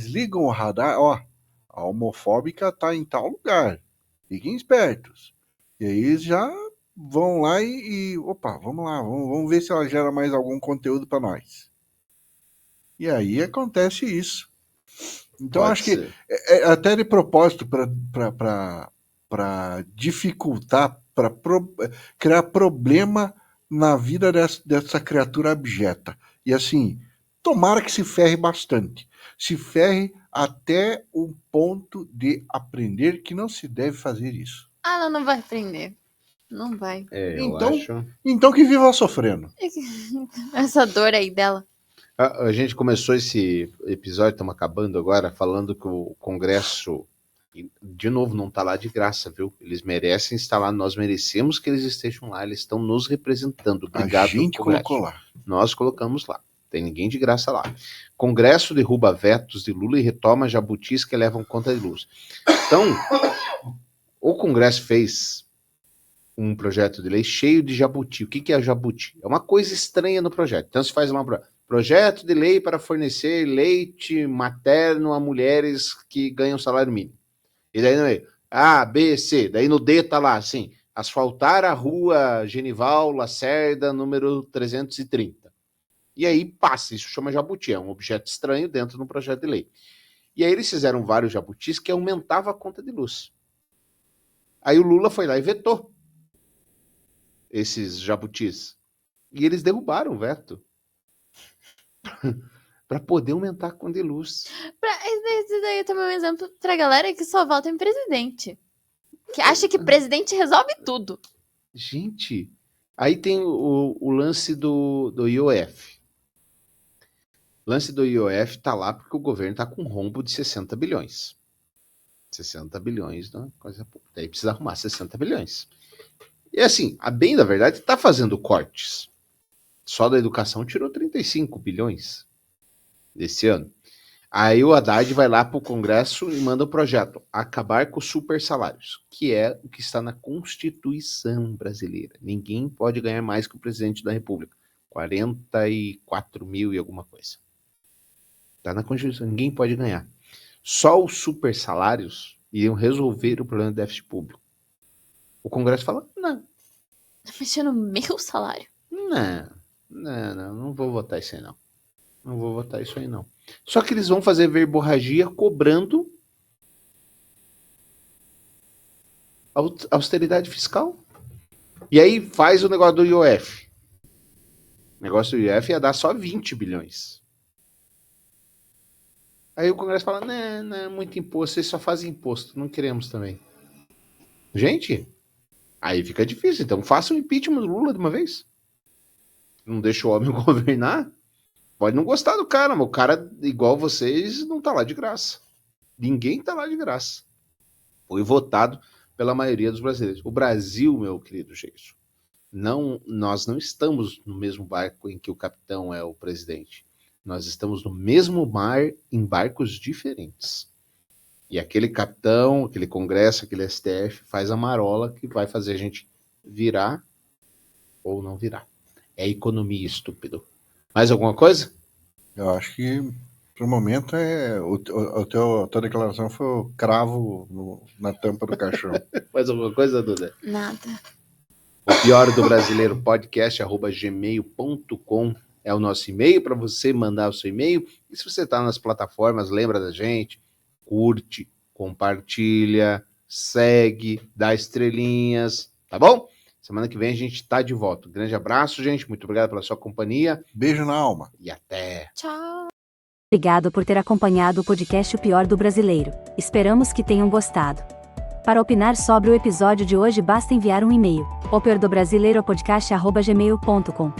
ligam o radar, ó, a homofóbica tá em tal lugar, fiquem espertos. E aí eles já vão lá opa, vamos lá, vamos ver se ela gera mais algum conteúdo para nós. E aí acontece isso. Então, Pode acho ser. que até de propósito para dificultar, para criar problema na vida dessa criatura abjeta. E assim, tomara que se ferre bastante. Se ferre até o ponto de aprender que não se deve fazer isso. Ela não vai aprender. Não vai. Então que viva sofrendo. Essa dor aí dela. A gente começou esse episódio, estamos acabando agora, falando que o Congresso, de novo, não está lá de graça, viu? Eles merecem estar lá, nós merecemos que eles estejam lá, eles estão nos representando. Obrigado, A gente Congresso. colocou lá. Nós colocamos lá. Tem ninguém de graça lá. Congresso derruba vetos de Lula e retoma jabutis que levam conta de luz. Então, o Congresso fez um projeto de lei cheio de jabuti. O que é jabuti? É uma coisa estranha no projeto. Então, se faz projeto de lei para fornecer leite materno a mulheres que ganham salário mínimo. E daí no meio, A, B, C. Daí no D tá lá, assim, asfaltar a rua Genival Lacerda, número 330. E aí passa, isso chama jabuti, é um objeto estranho dentro de um projeto de lei. E aí eles fizeram vários jabutis que aumentavam a conta de luz. Aí o Lula foi lá e vetou esses jabutis. E eles derrubaram o veto. Para poder aumentar a conta de luz. Esse daí também é um exemplo pra galera que só vota em presidente. Que acha que presidente resolve tudo. Gente, aí tem o lance do IOF. O lance do IOF tá lá porque o governo tá com um rombo de 60 bilhões. 60 bilhões, não é coisa pouca. Daí precisa arrumar 60 bilhões. E assim, a bem da verdade, tá fazendo cortes. Só da educação tirou 35 bilhões desse ano. Aí o Haddad vai lá para o Congresso e manda o projeto acabar com os super salários, que é o que está na Constituição brasileira. Ninguém pode ganhar mais que o presidente da República. 44 mil e alguma coisa. Está na Constituição, ninguém pode ganhar. Só os super salários iriam resolver o problema do déficit público. O Congresso fala, não. Tá mexendo no meu salário? Não vou votar isso aí, não. Não vou votar isso aí, não. Só que eles vão fazer verborragia cobrando austeridade fiscal. E aí faz o negócio do IOF. O negócio do IOF ia dar só 20 bilhões. Aí o Congresso fala, não, muito imposto, vocês só fazem imposto, não queremos também. Gente, aí fica difícil, então faça o impeachment do Lula de uma vez. Não deixa o homem governar. Pode não gostar do cara, mas o cara, igual vocês, não tá lá de graça. Ninguém tá lá de graça. Foi votado pela maioria dos brasileiros. O Brasil, meu querido Geiso, nós não estamos no mesmo barco em que o capitão é o presidente. Nós estamos no mesmo mar em barcos diferentes. E aquele capitão, aquele Congresso, aquele STF faz a marola que vai fazer a gente virar ou não virar. É economia, estúpido. Mais alguma coisa? Eu acho que, pro momento, a tua declaração foi o cravo na tampa do caixão. Mais alguma coisa, Duda? Nada. O pior do brasileiro podcast @gmail.com é o nosso e-mail para você mandar o seu e-mail. E se você está nas plataformas, lembra da gente, curte, compartilha, segue, dá estrelinhas, tá bom? Semana que vem a gente tá de volta. Grande abraço, gente. Muito obrigado pela sua companhia. Beijo na alma. E até. Tchau. Obrigado por ter acompanhado o podcast O Pior do Brasileiro. Esperamos que tenham gostado. Para opinar sobre o episódio de hoje, basta enviar um e-mail. opiordobrasileiropodcast@gmail.com.